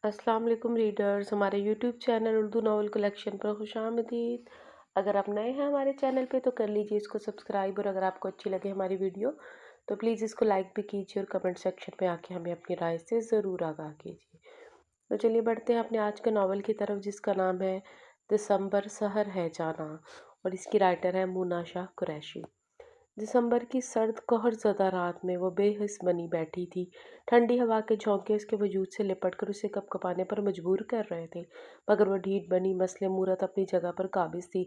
अस्सलाम वालेकुम रीडर्स, हमारे YouTube channel Urdu novel collection पर खुशामदीद। अगर आप नए हैं हमारे चैनल पे तो कर लीजिए इसको सब्सक्राइब, और अगर आपको अच्छी लगे हमारी वीडियो तो प्लीज़ इसको लाइक भी कीजिए और कमेंट सेक्शन में आके हमें अपनी राय से ज़रूर आगाह कीजिए। तो चलिए बढ़ते हैं अपने आज के नावल की तरफ, जिसका नाम है दिसंबर सहर है जाना, और इसकी राइटर है मुना शाह कुरैशी। दिसंबर की सर्द कहरज़दा रात में वो बेहिस बनी बैठी थी। ठंडी हवा के झोंके उसके वजूद से लिपटकर उसे कँपकँपाने पर मजबूर कर रहे थे, मगर वो ढीठ बनी मसले मूरत अपनी जगह पर काबिज़ थी।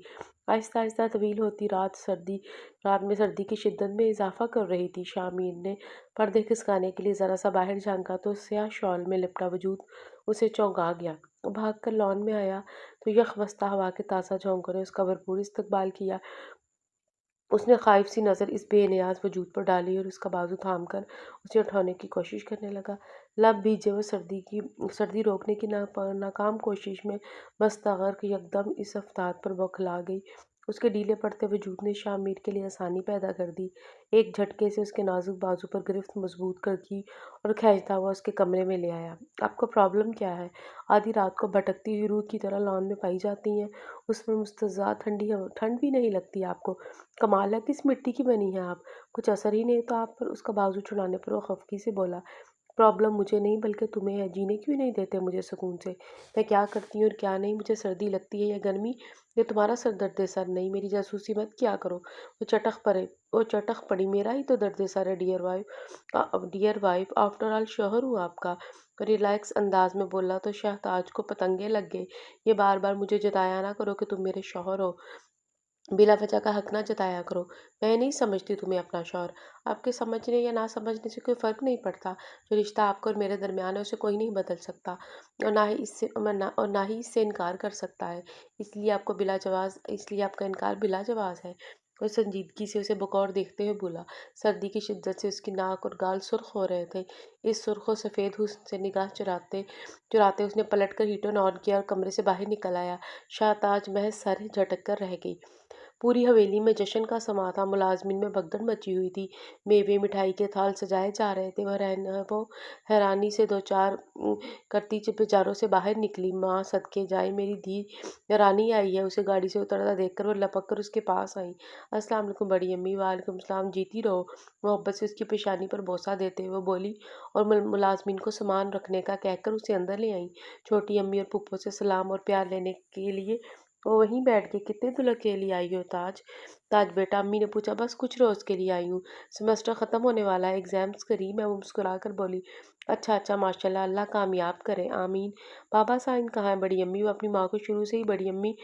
आहिस्ता आहिस्ता तवील होती रात में सर्दी की शिद्दत में इज़ाफ़ा कर रही थी। शामिर ने पर्दे खिसकाने के लिए ज़रा सा बाहर झाँका तो स्याह शॉल में लिपटा वजूद उसे चौंका गया। वो भाग कर लॉन में आया तो यकवस्ता हवा के ताज़ा झोंकों ने उसका भरपूर इस्तकबाल किया। उसने ख़ाइफ़ सी नज़र इस बेनियाज़ वजूद पर डाली और उसका बाजू थाम कर उसे उठाने की कोशिश करने लगा। लब भीजे वो सर्दी रोकने की नाकाम कोशिश में मस्तगर्क यकदम इस अफ़ताब पर बौखला गई। उसके ढीले पड़ते वजूद ने शामिर के लिए आसानी पैदा कर दी। एक झटके से उसके नाजुक बाजू पर गिरफ्त मजबूत कर दी और खींचता हुआ उसके कमरे में ले आया। आपको प्रॉब्लम क्या है? आधी रात को भटकती हुई रूह की तरह लॉन में पाई जाती हैं। उसमें मुस्तज़ा ठंड भी नहीं लगती आपको? कमाल है, किस मिट्टी की बनी हैं आप? कुछ असर ही नहीं होता आप पर। उसका बाजू छुड़ाने पर वो खफकी से बोला, प्रॉब्लम मुझे नहीं बल्कि तुम्हें है। जीने क्यों नहीं देते मुझे सुकून से? मैं क्या करती हूँ और क्या नहीं? मुझे सर्दी लगती है या गर्मी? ये तुम्हारा सर दर्द सर नहीं, मेरी जासूसी मत किया करो। वो चटक पड़ी, मेरा ही तो दर्द सर है डियर वाइफ, आफ्टर ऑल शोहर हूँ आपका। रिलैक्स अंदाज में बोला तो शहताज को पतंगे लग गए। ये बार बार मुझे जताया ना करो कि तुम मेरे शौहर हो। बिला वजह का हक ना जताया करो। मैं नहीं समझती तुम्हें अपना शौहर। आपके समझने या ना समझने से कोई फ़र्क नहीं पड़ता। जो रिश्ता आपको और मेरे दरमियान है उसे कोई नहीं बदल सकता, और ना ही इससे इनकार कर सकता है। इसलिए आपका इनकार बिला जवाज़ है। वो संजीदगी से उसे बकौर देखते हुए बोला। सर्दी की शिद्दत से उसकी नाक और गाल सुर्ख हो रहे थे। इस सुर्ख और सफ़ेद हुस्न से निगाह चुराते चुराते उसने पलट कर हीटर ऑन किया और कमरे से बाहर निकल आया। शाहताज महज सर झटक कर रह गई। पूरी हवेली में जश्न का समा था। मुलाजमीन में भगदड़ मची हुई थी। मेवे मिठाई के थाल सजाए जा रहे थे। वो हैरानी से दो चार करती बेचारों से बाहर निकली। माँ सदके जाए, मेरी धी रानी आई है। उसे गाड़ी से उतरता देखकर वो लपक कर उसके पास आई। अस्सलाम वालेकुम बड़ी अम्मी। वालेकुम सलाम, जीती रहो। मोहब्बत से उसकी पेशानी पर बोसा देते हुए वो बोली, और मुलाजमीन को सामान रखने का कहकर उसे अंदर ले आई। छोटी अम्मी और पुप्पो से सलाम और प्यार लेने के लिए वो वहीं बैठ गई। कितने दिनों के लिए आई हो ताज? ताज बेटा, अम्मी ने पूछा। बस कुछ रोज़ के लिए आई हूँ। सेमेस्टर ख़त्म होने वाला है, एग्ज़ाम्स करीब है। वो मुस्कुरा कर बोली, अच्छा अच्छा माशाल्लाह, अल्लाह कामयाब करे, आमीन। बाबा साइन कहाँ है बड़ी अम्मी? वो अपनी माँ को शुरू से ही बड़ी अम्मी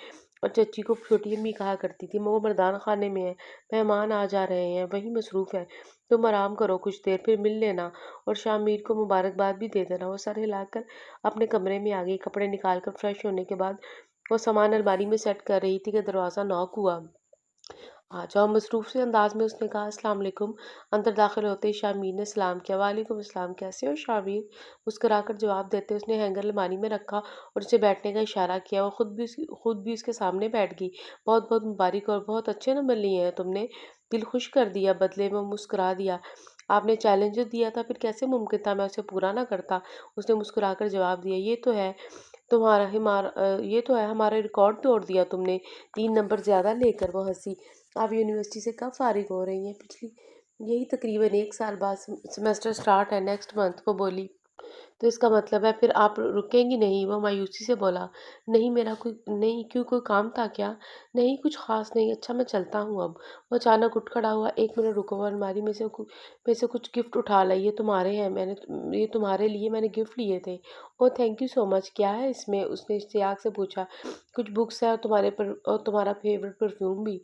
और चच्ची को छोटी अम्मी कहा करती थी। वो मर्दाना खाने में है, मेहमान आ जा रहे हैं, वहीं मसरूफ़ है। तुम आराम करो कुछ देर, फिर मिल लेना और शामिर को मुबारकबाद भी दे देना। वो सर हिलाकर अपने कमरे में आ गई। कपड़े निकाल कर फ्रेश होने के बाद वो सामान अलमारी में सेट कर रही थी कि दरवाज़ा नॉक हुआ। आ जाओ, मसरूफ़ से अंदाज में उसने कहा। अस्सलाम वालेकुम। अंदर दाखिल होते ही शामिर ने सलाम किया। वालेकुम अस्सलाम, कैसे हो शामिर? मुस्कुराकर जवाब देते उसने हैंगर अलमारी में रखा और उसे बैठने का इशारा किया। वो खुद भी उसके सामने बैठ गई। बहुत बहुत मुबारक, और बहुत अच्छे नंबर लिए हैं तुमने, दिल खुश कर दिया। बदले में मुस्कुरा दिया। आपने चैलेंज जो दिया था, फिर कैसे मुमकिन था मैं उसे पूरा ना करता? उसने मुस्कुराकर जवाब दिया। ये तो है, हमारा रिकॉर्ड तोड़ दिया तुमने, 3 नंबर ज़्यादा लेकर। वो हंसी। आप यूनिवर्सिटी से कब फारिग हो रही हैं? यही तकरीबन 1 साल बाद। सेमेस्टर स्टार्ट है नेक्स्ट मंथ, वो बोली। तो इसका मतलब है फिर आप रुकेंगी नहीं? वो मायूसी से बोला। नहीं, क्यों, कोई काम था क्या? नहीं, कुछ ख़ास नहीं। अच्छा, मैं चलता हूँ अब। वो अचानक उठ खड़ा हुआ। 1 मिनट रुको। वो अलमारी में से कुछ गिफ्ट उठा लाई। ये तुम्हारे लिए मैंने गिफ्ट लिए थे। Oh thank you so much. क्या है इसमें? उसने इश्तियाक से पूछा। कुछ बुक्स है और तुम्हारा फेवरेट परफ्यूम भी।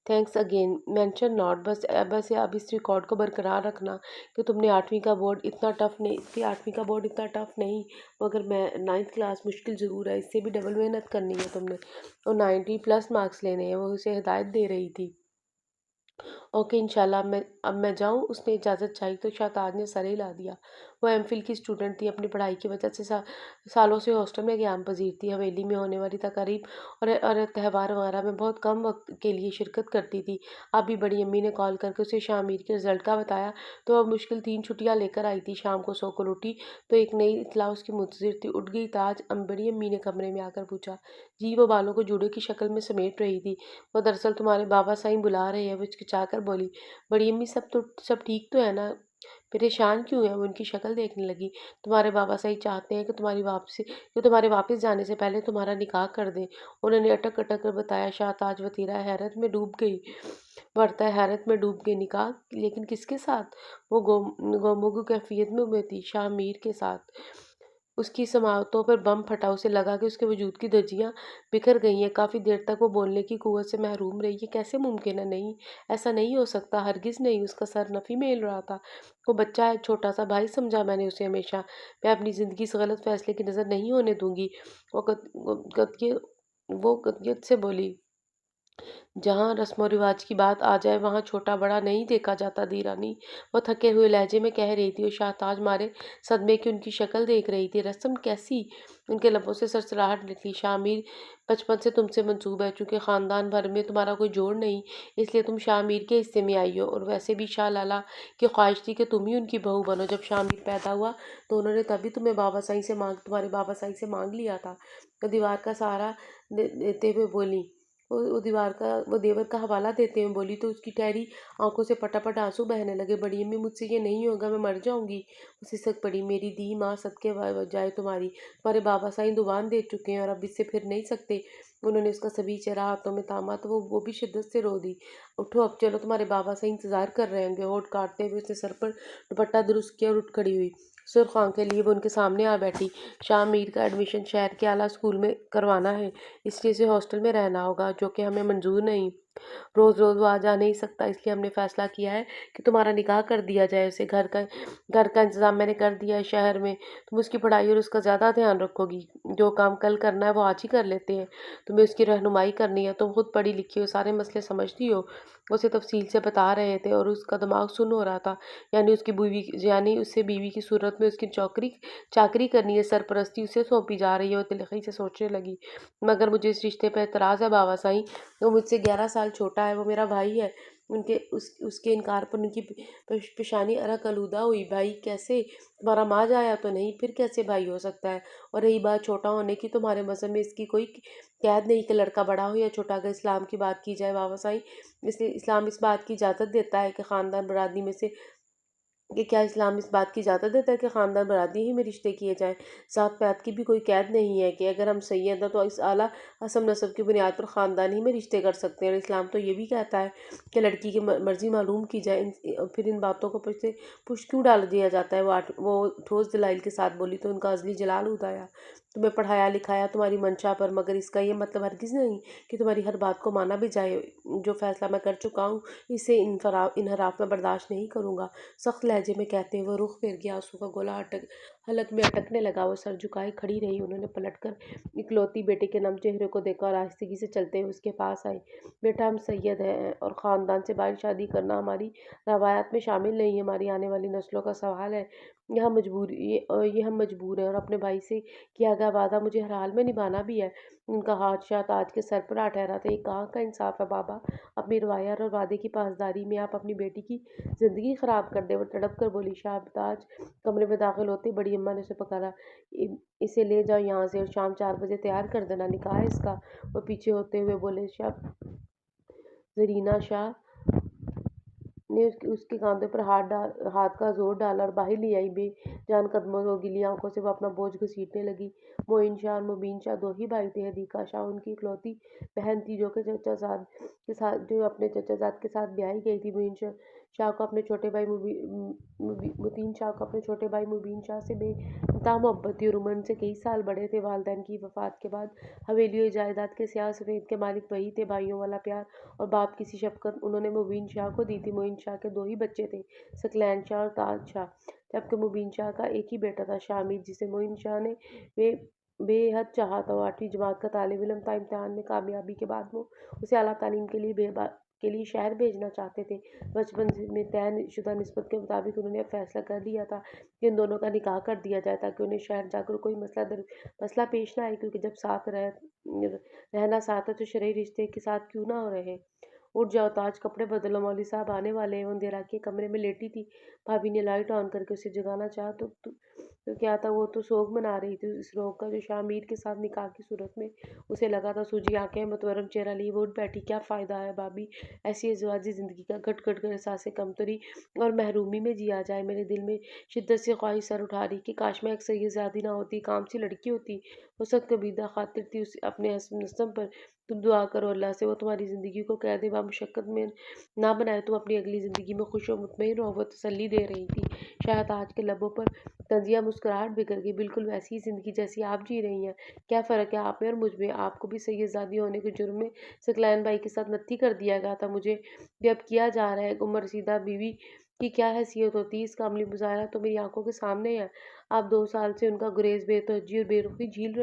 Thanks again, mention not. बस अब इस रिकॉर्ड को बरकरार रखना कि तुमने 8वीं का बोर्ड इतना टफ नहीं कि 8वीं का बोर्ड इतना टफ नहीं, मगर मैं 9th क्लास मुश्किल ज़रूर है, इससे भी डबल मेहनत करनी है तुमने, और 90 प्लस मार्क्स लेने हैं। वो उसे हिदायत दे रही थी। ओके इंशाल्लाह अब मैं जाऊँ। उसने इजाज़त चाही तो शाहताज ने सर हिला दिया। वो एमफ़िल की स्टूडेंट थी, अपनी पढ़ाई की वजह से सालों से हॉस्टल में क़याम पज़ीर थी। हवेली में होने वाली तकारीब और त्योहार वगैरह में बहुत कम वक़्त के लिए शिरकत करती थी। अभी बड़ी अम्मी ने कॉल करके उसे शामिर के रिज़ल्ट का बताया तो अब मुश्किल 3 छुट्टियाँ लेकर आई थी। शाम को सोकर उठी तो एक नई इत्तला उसकी मुंतज़िर थी। उठ गई ताज। बड़ी अम्मी ने कमरे में आकर पूछा, जी वो बालों को जूड़े की शक्ल में समेट रही थी। वो दरअसल तुम्हारे बाबा साईं बुला रहे हैं। वो हिचकिचाकर बोली, बड़ी अम्मी सब ठीक तो है ना? परेशान क्यों है? वो उनकी शक्ल देखने लगी। तुम्हारे बाबा साईं चाहते हैं कि तुम्हारे वापस जाने से पहले तुम्हारा निकाह कर दें। उन्होंने अटक-अटक कर बताया। शाहताज वतीरा हैरत में डूब गई। निकाह? लेकिन किसके साथ? वो गोमुगु कैफियत में थी। शाह मीर के साथ। उसकी समातों पर बम फटा। उसे लगा कि उसके वजूद की धज्जियां बिखर गई हैं। काफ़ी देर तक वो बोलने की कुव्वत से महरूम रही। ये कैसे मुमकिन है? नहीं, ऐसा नहीं हो सकता, हरगिज़ नहीं। उसका सर नफ़ी में हिल रहा था। वो बच्चा है, छोटा-सा भाई समझा मैंने उसे हमेशा। मैं अपनी ज़िंदगी इस गलत फ़ैसले की नज़र नहीं होने दूँगी। वो कतियत से बोली, जहाँ रस्म और रिवाज की बात आ जाए वहाँ छोटा बड़ा नहीं देखा जाता दीरानी। वो थके हुए लहजे में कह रही थी और शाहताज मारे सदमे की उनकी शक्ल देख रही थी। रस्म कैसी? उनके लबों से सरसराहट निकली। शामिर बचपन से तुमसे मंसूब है। चूंकि खानदान भर में तुम्हारा कोई जोड़ नहीं, इसलिए तुम शामिर के हिस्से में आई हो। और वैसे भी शाह लाला की ख्वाहिश थी कि तुम ही उनकी बहू बनो। जब शामिर पैदा हुआ तो उन्होंने तभी तुम्हारे बाबा साईं से मांग लिया था। तो दीवार का सहारा देते हुए बोली, वो देवर का हवाला देते हुए बोली तो उसकी ठहरी आंखों से पटापट आंसू बहने लगे। बड़ी अम्मी, मुझसे ये नहीं होगा, मैं मर जाऊंगी। वो सिसक पड़ी, मेरी दी माँ सदके जाए तुम्हारे बाबा साईं दुबान दे चुके हैं और अब इससे फिर नहीं सकते। उन्होंने उसका सभी चेहरा हाथों में थामा तो वो भी शिद्दत से रो दी। उठो, अब चलो, तुम्हारे बाबा साईं इंतजार कर रहे होंगे। होठ काटते हुए उसने सर पर दुपट्टा दुरुस्त किया और उठ खड़ी हुई। सुर्ख आंखें लिए वो उनके सामने आ बैठी। शाह मीर का एडमिशन शहर के आला स्कूल में करवाना है, इसलिए इसे हॉस्टल में रहना होगा, जो कि हमें मंजूर नहीं। रोज़ रोज़ वो आ जा नहीं सकता, इसलिए हमने फैसला किया है कि तुम्हारा निकाह कर दिया जाए। उसे घर का इंतज़ाम मैंने कर दिया है शहर में। तुम उसकी पढ़ाई और उसका ज़्यादा ध्यान रखोगी। जो काम कल करना है वो आज ही कर लेते हैं। तुम्हें उसकी रहनुमाई करनी है। तुम खुद पढ़ी लिखी हो, सारे मसले समझती हो। वो उसे तफसील से बता रहे थे और उसका दिमाग सुन्न हो रहा था। यानी उससे बीवी की सूरत में उसकी चाकरी करनी है, सरपरस्ती उसे सौंपी जा रही है। वो तिलखी से सोचने लगी, मगर मुझे इस रिश्ते पर एतराज़ है बाबा साईं। वो मुझसे 11 साल छोटा है, वो मेरा भाई है। उसके इनकार पर उनकी पेशानी अरक आलूदा हुई। भाई कैसे? तुम्हारा माँ जाया तो नहीं, फिर कैसे भाई हो सकता है? और रही बात छोटा होने की, तुम्हारे मज़हब में इसकी कोई कैद नहीं कि लड़का बड़ा हो या छोटा। अगर इस्लाम की बात की जाए बाबा साईं, इसलिए इस्लाम इस बात की इजाज़त देता है कि ख़ानदान बरादरी में से कि क्या इस्लाम इस बात की इजाज़त देता है कि ख़ानदान बरादरी ही में रिश्ते किए जाएँ? ज़ात-पात की भी कोई कैद नहीं है कि अगर हम सैयद हैं तो इस आला हसब नसब की बुनियाद पर ख़ानदान ही में रिश्ते कर सकते हैं। और इस्लाम तो ये भी कहता है कि लड़की की मर्ज़ी मालूम की जाए। फिर इन बातों को पुश क्यों डाल दिया जाता है? वो ठोस दलाइल के साथ बोली तो उनका अज़ली जलाल उद आया। तुम्हें पढ़ाया लिखाया तुम्हारी मंशा पर, मगर इसका ये मतलब हरगिज़ नहीं कि तुम्हारी हर बात को माना भी जाए। जो फ़ैसला मैं कर चुका हूँ, इसे इनहराफ में बर्दाश्त नहीं करूँगा। सख्त लहजे में कहते हुए रुख फेर गया। आंसू का गोला हलक में अटकने लगा। वो सर झुकाए खड़ी रही। उन्होंने पलटकर इकलौती बेटे के नम चेहरे को देखा और आहिस्तगी से चलते हुए उसके पास आई। बेटा, हम सैयद हैं और ख़ानदान से बाहर शादी करना हमारी रवायात में शामिल नहीं है। हमारी आने वाली नस्लों का सवाल है। ये हम मजबूर हैं और अपने भाई से किया गया वादा मुझे हर हाल में निभाना भी है। उनका हाथ शाहताज के सर पर आ ठहरा था। ये कहाँ का इंसाफ है बाबा? अपनी रवायत और वादे की पासदारी में आप अपनी बेटी की ज़िंदगी ख़राब कर दे। वो तड़प कर बोली। शाहताज कमरे में दाखिल होते ही बड़ी अम्मा ने उसे पकड़ा। इसे ले जाओ यहाँ से और शाम 4 बजे तैयार कर देना, निकाह है इसका। वो पीछे होते हुए बोले। ज़रीना शाह ने उसके कांधे पर हाथ का जोर डाला और बाहर ले आई। बेजान कदमों और गीली आंखों से वो अपना बोझ घसीटने लगी। मोइन शाह और मुबीन शाह 2 ही भाई थे। हदीका शाह उनकी इकलौती बहन थी, जो अपने चचाजाद के साथ ब्याही गई थी। शाह को अपने छोटे भाई मुतीन शाह को अपने छोटे भाई मुबीन शाह से बेइंतहा मोहब्बत थी और उम्र से कई साल बड़े थे। वालिदैन की वफात के बाद हवेली और जायदाद के स्याह सफ़ेद के मालिक वही थे। भाइयों वाला प्यार और बाप की सी शफ़क़त उन्होंने मुबीन शाह को दी थी। मोइन शाह के 2 ही बच्चे थे, सकलैन शाह और ताज शाह, जबकि मुबीन शाह का एक ही बेटा था, शामिर, जिसे मोइन शाह ने बे बेहद चाहा था। वो 8वीं जमात का तालिब इल्म था। इम्तिहान में कामयाबी के बाद वो उसे आला तालीम के लिए के लिए शहर भेजना चाहते थे। बचपन में तय शुदा निस्बत के मुताबिक उन्होंने फैसला कर लिया था कि इन दोनों का निकाह कर दिया जाए ताकि उन्हें शहर जाकर कोई मसला पेश ना आए, क्योंकि जब रहना साथ है तो शरई रिश्ते के साथ क्यों ना हो रहे। उठ जाओ ताज, कपड़े बदलो, मौलवी साहब आने वाले हैं। वो अंधेरा के कमरे में लेटी थी। भाभी ने लाइट ऑन करके उसे जगाना चाहा तो क्या था, वो तो सोग मना रही थी इस रोग का जो शामिर के साथ निकाह की सूरत में उसे लगा था। सूजी आंखें, मतवरम चेहरा लिए वो उठ बैठी। क्या फ़ायदा है भाभी, ऐसी अज़वाजी ज़िंदगी का घट घट कर एहसास कमतरी और महरूमी में जिया जाए। मेरे दिल में शिद्दत से ख्वाहिश सर उठा रही कि काश मैं अक्सर ये ज़्यादा ना होती, काम सी लड़की होती। वो सख्त कबीदा खातिर थी उस अपने नस्म पर। तुम दुआ करो अल्लाह से वो तुम्हारी ज़िंदगी को कैद मुशक्क़त में ना बनाए। तुम अपनी अगली ज़िंदगी में खुश और मुतमईन रहो, वो तसल्ली दे रही थी। शायद आज के लबों पर तंजिया मुस्कुराहट बिखर गई। बिल्कुल वैसी ही ज़िंदगी जैसी आप जी रही हैं। क्या फ़र्क है आप में और मुझ में। आपको भी सैयदजादी होने के जुर्म में सकलैन भाई के साथ नत्थी कर दिया गया था, मुझे भी अब किया जा रहा है। उम्र रसीदा बीवी की क्या हैसियत होती है, इसका अमली मुजाहरा तो मेरी आंखों के सामने है। आप 2 साल से उनका गुरेज, बेतवज्जी और बेरुखी झेल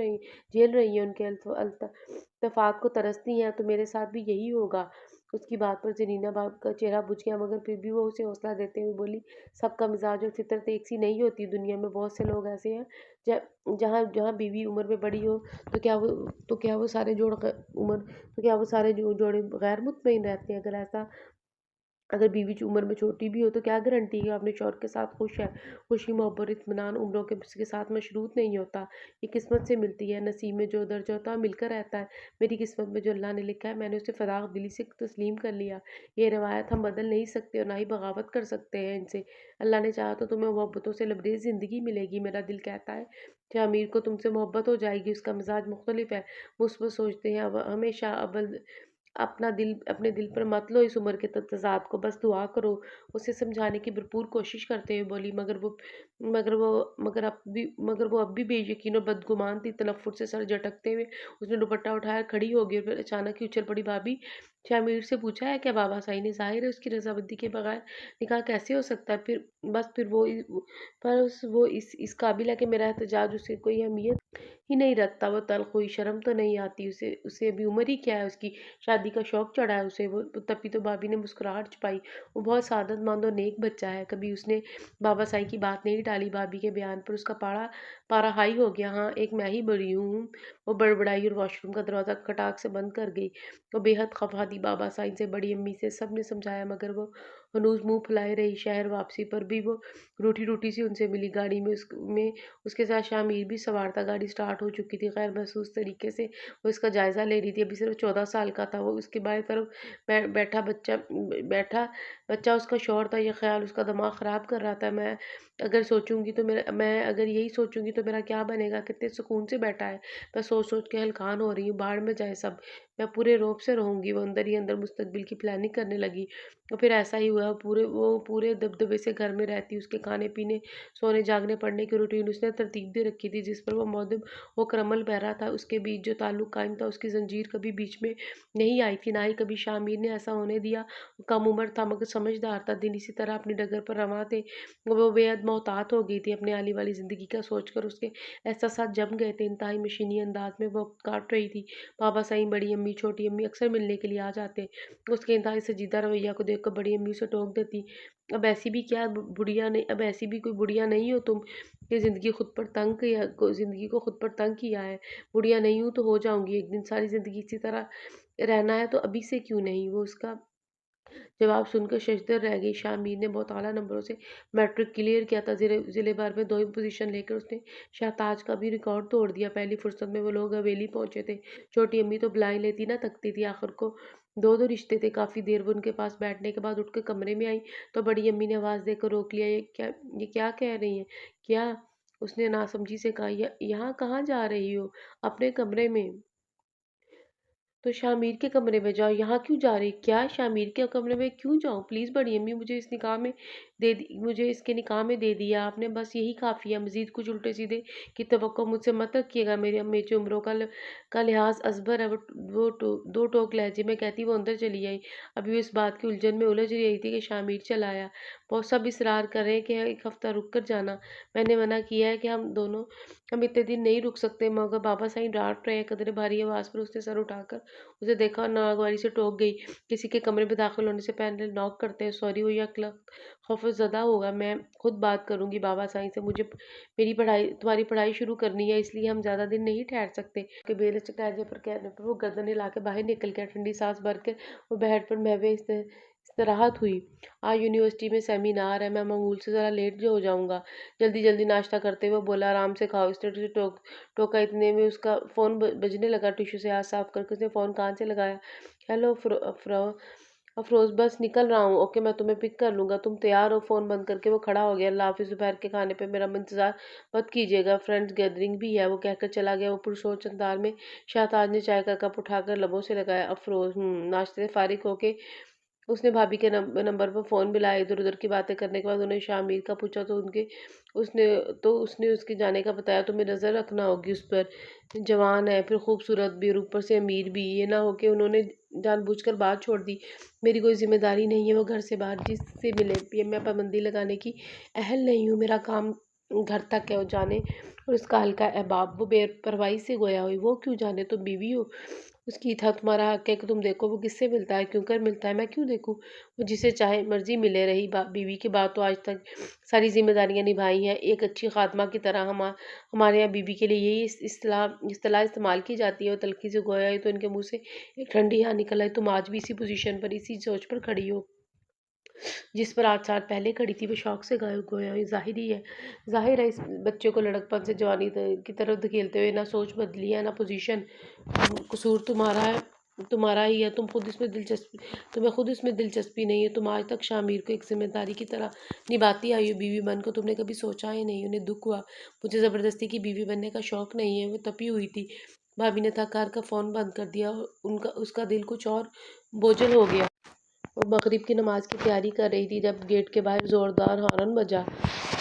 रही हैं। उनके इत्तफाक को तरसती हैं, तो मेरे साथ भी यही होगा। उसकी बात पर जनीना बाब का चेहरा बुझ गया, मगर फिर भी वो उसे हौसला देते हुए बोली, सबका मिजाज और फितरत एक सी नहीं होती। दुनिया में बहुत से लोग ऐसे हैं जहाँ जहाँ बीवी उम्र में बड़ी हो तो क्या वो सारे जोड़े गैर मुतमईन रहते हैं। अगर बीवी की उम्र में छोटी भी हो तो क्या गारंटी है अपने शौहर के साथ खुश है। खुशी, मोहब्बत, इत्मीनान उम्रों के साथ मशरूत नहीं होता। ये किस्मत से मिलती है। नसीब में जो दर्ज होता है मिलकर रहता है। मेरी किस्मत में जो अल्लाह ने लिखा है मैंने उसे फराग दिली से तस्लीम कर लिया। ये रवायत हम बदल नहीं सकते और ना ही बगावत कर सकते हैं इनसे। अल्लाह ने चाहा तो तुम्हें मोहब्बतों से लबरेज ज़िंदगी मिलेगी। मेरा दिल कहता है कि अमीर को तुमसे मोहब्बत हो जाएगी। उसका मिजाज मुख्तलिफ है, मुस्बत सोचते हैं। अब हमेशा अव्वल अपने दिल पर मत लो इस उम्र के तज़ाद को। बस दुआ करो। उसे समझाने की भरपूर कोशिश करते हुए बोली, मगर वो अब भी बेयकीन और बदगुमान थी। तनफ़ुर से सर झटकते हुए उसने दुपट्टा उठाया, खड़ी हो गई और फिर अचानक ही उछल पड़ी। भाभी, शामिर से पूछा है क्या बाबा साईं ने? ज़ाहिर है उसकी रज़ामंदी के बगैर निकाह कैसे हो सकता है। वो इस काबिल है कि मेरा एहतजाज उसे कोई अहमियत ही नहीं रखता। वो तल्ख़ हुई, शर्म तो नहीं आती उसे। उसे अभी उम्र ही क्या है उसकी, शादी का शौक चढ़ा है उसे। वो तभी तो भाभी ने मुस्कुराहट छुपाई। वो बहुत सादतमंद और नेक बच्चा है। कभी उसने बाबा साईं की बात नहीं टाली। भाभी के बयान पर उसका पारा हाई हो गया। हाँ, एक मैं ही बड़ी हूँ। वो बड़बड़ाई और वॉशरूम का दरवाज़ा खटाक से बंद कर गई। वो बेहद खफा थी। बाबा साईं से, बड़ी अम्मी से सब ने समझाया, मगर वो हनूज मुंह फुलाए रही। शहर वापसी पर भी वो रूठी रूठी सी उनसे मिली। गाड़ी में उसके साथ शामिर भी सवार था। गाड़ी स्टार्ट हो चुकी थी। गैर महसूस तरीके से वो इसका जायज़ा ले रही थी। अभी सिर्फ 14 साल का था वो। उसके बाएं तरफ बैठा बच्चा उसका शौहर था। यह ख्याल उसका दिमाग ख़राब कर रहा था। मैं अगर यही सोचूंगी तो मेरा क्या बनेगा। कितने सुकून से बैठा है। मैं सोच सोच के हलकान हो रही हूँ। बाढ़ में जाए सब, मैं पूरे रौब से रहूंगी। वो अंदर ही अंदर मुस्तकबिल की प्लानिंग करने लगी। और फिर ऐसा ही हुआ। वो पूरे दबदबे से घर में रहती। उसके खाने पीने, सोने, जागने, पढ़ने की रूटीन उसने तरतीब दे रखी थी, जिस पर वो मौदब होकर अमल बहरा था। उसके बीच जो ताल्लुक कायम था, उसकी जंजीर कभी बीच में नहीं आई थी, ना ही कभी शामिर ने ऐसा होने दिया। वो कम उम्र था मगर समझदार था। दिन इसी तरह अपनी डगर पर रवां थे। वो बेहद मोहतात हो गई थी। अपने आने वाली ज़िंदगी का सोचकर उसके एहसास जम गए थे। इंतहाई मशीनी अंदाज में वो काट रही थी। बाबा साईं, बड़ी अम्मी, छोटी अम्मी अक्सर मिलने के लिए आ जाते। उसके इंतहाई संजीदा रवैया को देखकर बड़ी अम्मी उसे टोक देती, अब ऐसी भी कोई बुढ़िया नहीं हो तुम कि ज़िंदगी को खुद पर तंग किया है। बुढ़िया नहीं हूँ तो हो जाऊंगी एक दिन। सारी ज़िंदगी इसी तरह रहना है तो अभी से क्यों नहीं। वो उसका जवाब सुनकर शशदर रह गई। शामिर ने बहुत आला नंबरों से मैट्रिक क्लियर किया था। ज़िले भर में 2 पोजीशन लेकर उसने शाहताज का भी रिकॉर्ड तोड़ दिया। पहली फुर्सत में वो लोग हवेली पहुंचे थे। छोटी अम्मी तो बुलाए लेती ना थकती थी। आखिर को दो रिश्ते थे। काफ़ी देर वो उनके पास बैठने के बाद उठकर कमरे में आई तो बड़ी अम्मी ने आवाज़ देकर रोक लिया। ये क्या कह रही हैं? क्या? उसने नासमझी से कहा। यहाँ कहाँ जा रही हो? अपने कमरे में। तो शामिर के कमरे में जाओ। यहाँ क्यों जा रही? क्या शामिर के कमरे में क्यों जाऊँ? प्लीज़ बड़ी अम्मी, मुझे इस निकाह में मुझे इसके निकाह में दे दिया आपने, बस यही काफ़ी है। मज़ीद कुछ उल्टे सीधे की तवक्को मुझसे मत रखिएगा। मेरी अम्मी जो उम्रों का लिहाज असबर है, वो दो टोक लहजे में कहती वो अंदर चली आई। अभी वो इस बात की उलझन में उलझ रही थी कि शामिर चला आया। बहुत सब इसरार कर रहे हैं कि 1 हफ्ता रुक कर जाना। मैंने मना किया है कि हम इतने दिन नहीं रुक सकते, मगर बाबा साईं डांट रहे हैं। कदरे भारी आवाज़ पर उसने सर उठाकर उसे देखा और नागवारी से टोक गई। किसी के कमरे में दाखिल होने से पहले नॉक करते हैं। सॉरी, वो यकलक खौफज़दा होगा। मैं खुद बात करूंगी बाबा साईं से। मुझे तुम्हारी पढ़ाई शुरू करनी है, इसलिए हम ज़्यादा दिन नहीं ठहर सकते। के बेलचक लहजे पर कहने पर वो गर्दन हिला के बाहर निकल गया। ठंडी सांस भरकर वो बेड पर महवे istirahat हुई। आज यूनिवर्सिटी में सेमिनार है, मैं मामूल से ज़रा लेट जो हो जाऊंगा। जल्दी जल्दी नाश्ता करते हुए बोला, आराम से खाओ। इसने उसे टोका। इतने में उसका फ़ोन बजने लगा। टिश्यू से हाथ साफ करके उसने फ़ोन कान से लगाया। हेलो अफरोज़, बस निकल रहा हूँ। ओके, मैं तुम्हें पिक कर लूँगा। तुम तैयार हो? फ़ोन बंद करके वो खड़ा हो गया। अल्लाह हाफ़िज़, दोपहर के खाने पे मेरा इंतज़ार मत कीजिएगा, फ्रेंड्स गैदरिंग भी है, वो कहकर चला गया। वो पुरसोच अंदाज में शाहताज ने चाय का कप उठाकर लबों से लगाया। अफरोज़ नाश्ते से फारिग होके उसने भाभी के नंबर पर फ़ोन मिलाया। इधर-उधर की बातें करने के बाद उन्हें शामिर का पूछा तो उसने उसने उसके जाने का बताया। तुम्हें नज़र रखना होगी उस पर, जवान है, फिर खूबसूरत भी और ऊपर से अमीर भी। ये ना हो कि उन्होंने जानबूझकर बात छोड़ दी। मेरी कोई ज़िम्मेदारी नहीं है वो घर से बाहर जिससे मिले। ये मैं पाबंदी लगाने की अहल नहीं हूँ। मेरा काम घर तक है, वो जाने। और उसका हल्का अहबाब वो बेपरवाही से गोया हुई। वो क्यों जाने, तुम बीवी हो उसकी था, तुम्हारा हक है कि तुम देखो वो किससे मिलता है, क्यों कर मिलता है, मैं क्यों देखूं। वो जिसे चाहे मर्जी मिले। रही बीवी की बात, तो आज तक सारी जिम्मेदारियां निभाई हैं एक अच्छी खात्मा की तरह। हमारे यहाँ बीवी के लिए यही इस्तेलाह इस्तेमाल की जाती है। और तलखी से गोया है तो इनके मुंह से एक ठंडी हाँ निकल आई। तुम आज भी इसी पोजीशन पर, इसी सोच पर खड़ी हो जिस पर 8 साल पहले खड़ी थी। वो शौक से गोया हुई। जाहिर है इस बच्चे को लड़कपन से जवानी की तरफ धकेलते हुए ना सोच बदली है ना पोजीशन। कसूर तुम्हारा ही है। तुम्हें खुद इसमें दिलचस्पी नहीं है। तुम आज तक शामिर को एक जिम्मेदारी की तरह निभाती आई हो। बीवी बन को तुमने कभी सोचा ही नहीं। उन्हें दुख हुआ। मुझे ज़बरदस्ती की बीवी बनने का शौक नहीं है। वो तपी हुई थी। भाभी ने थक हार का फ़ोन बंद कर दिया। उसका दिल कुछ और बोझल हो गया। वो मगरिब की नमाज की तैयारी कर रही थी जब गेट के बाहर ज़ोरदार हॉर्न बजा।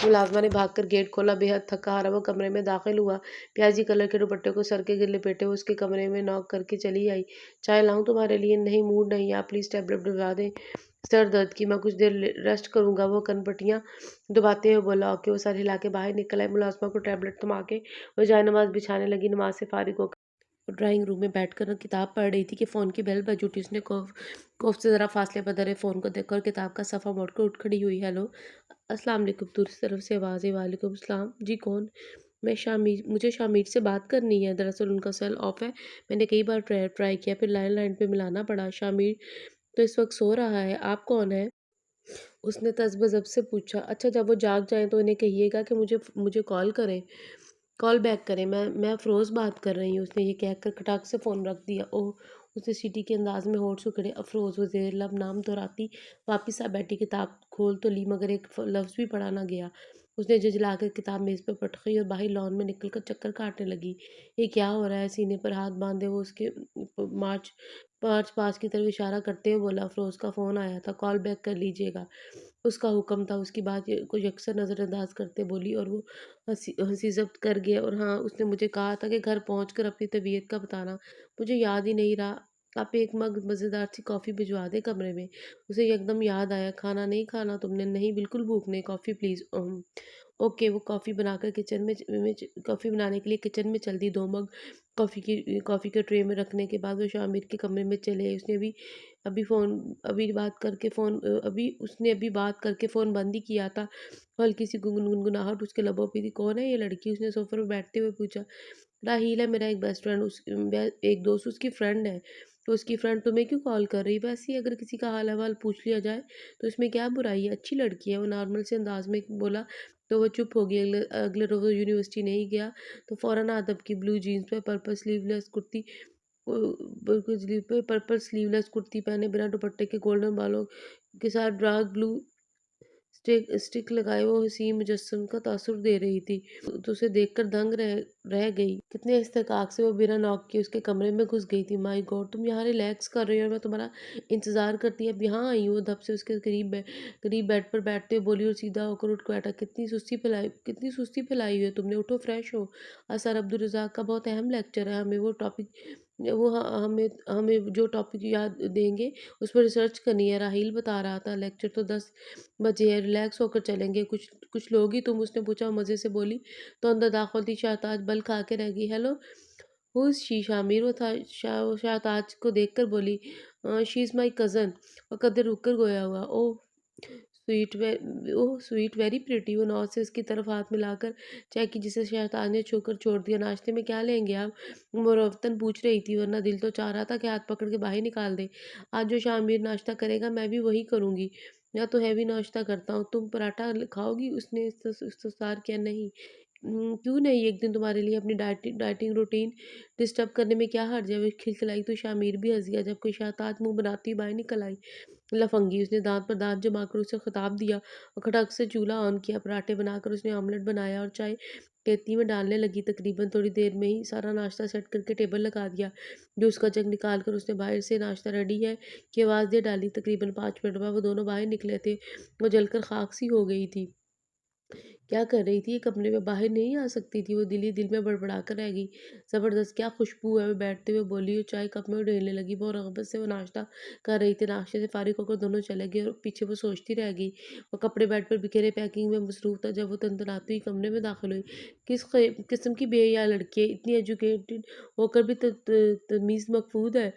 मुलाजमा ने भागकर गेट खोला। बेहद थका हारा वो कमरे में दाखिल हुआ। प्याजी कलर के दुपट्टे को सर के गिर लपेटे हुए उसके कमरे में नॉक करके चली आई। चाय लाऊं तुम्हारे लिए? नहीं, मूड नहीं है। आप प्लीज़ टैबलेट दिलवा दें सर दर्द की। मैं कुछ देर रेस्ट करूंगा। वो कनपटियां दबाते हुए बोला। ओके। वो सर हिला के बाहर निकल आए। मुलाजमा को टैबलेट थमा के वो जाए नमाज बिछाने लगी। नमाज से फारिग होकर ड्राइंग रूम में बैठकर किताब पढ़ रही थी कि फ़ोन की बेल बज उठी। उसने कॉफ से ज़रा फासले पर धरे फ़ोन को देखकर किताब का सफ़ा मोड़कर उठ खड़ी हुई। हेलो, अस्सलाम वालेकुम। दूसरी तरफ से आवाज़ आई। वालेकुम सलाम। जी कौन? मुझे शामिर से बात करनी है। दरअसल उनका सेल ऑफ है। मैंने कई बार ट्राई किया, फिर लाइन पे मिलाना पड़ा। शामिर तो इस वक्त सो रहा है। आप कौन है? उसने तज़्बज़ब से पूछा। अच्छा, जब वो जाग जाएं तो इन्हें कहिएगा कि मुझे कॉल बैक करें। मैं अफ़रोज़ बात कर रही हूँ। उसने ये कहकर खटाक से फ़ोन रख दिया। ओह! उसने सीटी के अंदाज़ में होठ सिकुड़े। अफ़रोज़। वो ज़ेर लब नाम दोहराती वापस आ बैठी। किताब खोल तो ली मगर एक लफ्ज़ भी पढ़ा ना गया। उसने झुँझलाकर किताब मेज़ पर पटकी और बाहर लॉन में निकलकर चक्कर काटने लगी। ये क्या हो रहा है? सीने पर हाथ बाँधे वो उसके मार्च मार्च पास्ट की तरफ इशारा करते हुए बोला। अफ़रोज़ का फ़ोन आया था, कॉल बैक कर लीजिएगा। उसका हुक्म था। उसकी बात को यकसर नज़रअंदाज करते बोली और वो हँसी ज़ब्त कर गया। और हाँ, उसने मुझे कहा था कि घर पहुँचकर अपनी तबीयत का बताना। मुझे याद ही नहीं रहा। आप एक मग मज़ेदार सी कॉफ़ी भिजवा दें कमरे में। उसे एकदम याद आया। खाना नहीं खाना तुमने? नहीं, बिल्कुल भूख नहीं। Coffee please. ओके। वो कॉफ़ी बनाकर कॉफ़ी बनाने के लिए किचन में चल दी। 2 मग कॉफ़ी के ट्रे में रखने के बाद वो शामिर के कमरे में चले आई। उसने अभी बात करके फ़ोन बंद ही किया था। हल्की सी गुनगुनाहट उसके लबों पे थी। कौन है ये लड़की? उसने सोफ़े पर बैठते हुए पूछा। राहील है मेरा एक बेस्ट फ्रेंड। एक दोस्त उसकी फ्रेंड है। तो उसकी फ्रेंड तुम्हें क्यों कॉल कर रही है? वैसे ही अगर किसी का हाल अहवाल पूछ लिया जाए तो इसमें क्या बुराई है? अच्छी लड़की है। वो नॉर्मल से अंदाज में बोला तो वो चुप हो गई। अगले रोज़ वो यूनिवर्सिटी नहीं गया तो फ़ौरन अदब की ब्लू जीन्स पे पर्पल स्लीवलेस कुर्ती पहने बिना दुपट्टे के गोल्डन बालों के साथ डार्क ब्लू स्टिक लगाए वो हसीन मुजस्सम का तासुर दे रही थी। तो उसे देखकर दंग रह गई। कितने इस्तेकाक से वो बिना नॉक के उसके कमरे में घुस गई थी। माय गॉड, तुम यहाँ रिलैक्स कर रही हो और मैं तुम्हारा इंतजार करती अब यहाँ आई हूँ। धप से उसके करीब बेड पर बैठते हुए बोली और सीधा होकर उठ बैठा। कितनी सुस्ती फैलाई हुई है तुमने, उठो फ्रेश हो। असर अब्दुल रज़ाक का बहुत अहम लेक्चर है, हमें वो टॉपिक वो ह हमें हमें जो टॉपिक याद देंगे उस पर रिसर्च करनी है। राहील बता रहा था लेक्चर तो 10 बजे है, रिलैक्स होकर चलेंगे। कुछ कुछ लोग ही तुम, उसने पूछा मज़े से बोली। तो अंदर दाखिल थी शाहताज, बल खा के रह गई। Hello, who is she? Shamir वो था। शाहताज को देखकर बोली, शी इज़ माई कज़न। और कदर रुक कर गोया हुआ। Oh sweet, very pretty. वो नौज से उसकी तरफ हाथ मिलाकर चाय की, जिसे शहताज ने छूकर छोड़ दिया। नाश्ते में क्या लेंगे आप? मुरवतन पूछ रही थी, वरना दिल तो चाह रहा था कि हाथ पकड़ के बाहर निकाल दे। आज जो शामिर नाश्ता करेगा मैं भी वही करूँगी, या तो हैवी नाश्ता करता हूँ। तुम पराठा खाओगी? उसने इस्तफसार किया। नहीं। क्यों नहीं, एक दिन तुम्हारे लिए अपनी डाइटिंग रूटीन डिस्टर्ब करने में क्या हर्ज है? वो खिलखिलाई तो शामिर भी हंस गया, जब कोई शाहताज मुंह बनाती हुई बाहर निकल आई। लफंगी, उसने दांत पर दांत जमाकर उसे खिताब दिया और खटक से चूल्हा ऑन किया। पराठे बनाकर उसने ऑमलेट बनाया और चाय केतली में डालने लगी। तकरीबन थोड़ी देर में ही सारा नाश्ता सेट करके टेबल लगा दिया। जो उसका जग निकाल कर उसने बाहर से नाश्ता रेडी है की आवाज़ दे डाली। तकरीबन 5 मिनट बाद वो दोनों बाहर निकले थे। वो जलकर खाक सी हो गई थी। क्या कर रही थी ये, कमरे में बाहर नहीं आ सकती थी? वो दिल ही दिल में बड़बड़ा कर रह गई। ज़बरदस्त क्या खुशबू है, वो बैठते हुए बोली और चाय कप में उड़ेलने लगी। बहुत रग़बत से वो नाश्ता कर रही थी। नाश्ते से फारिग होकर दोनों चले गए और पीछे वो सोचती रह गई। वो कपड़े बेड पर बिखेरे पैकिंग में मसरूफ़ था जब वो तनतनाती हुई कमरे में दाखिल हुई। किस्म की बेहया लड़की है, इतनी एजुकेटेड होकर भी तमीज़ मफ़कूद है।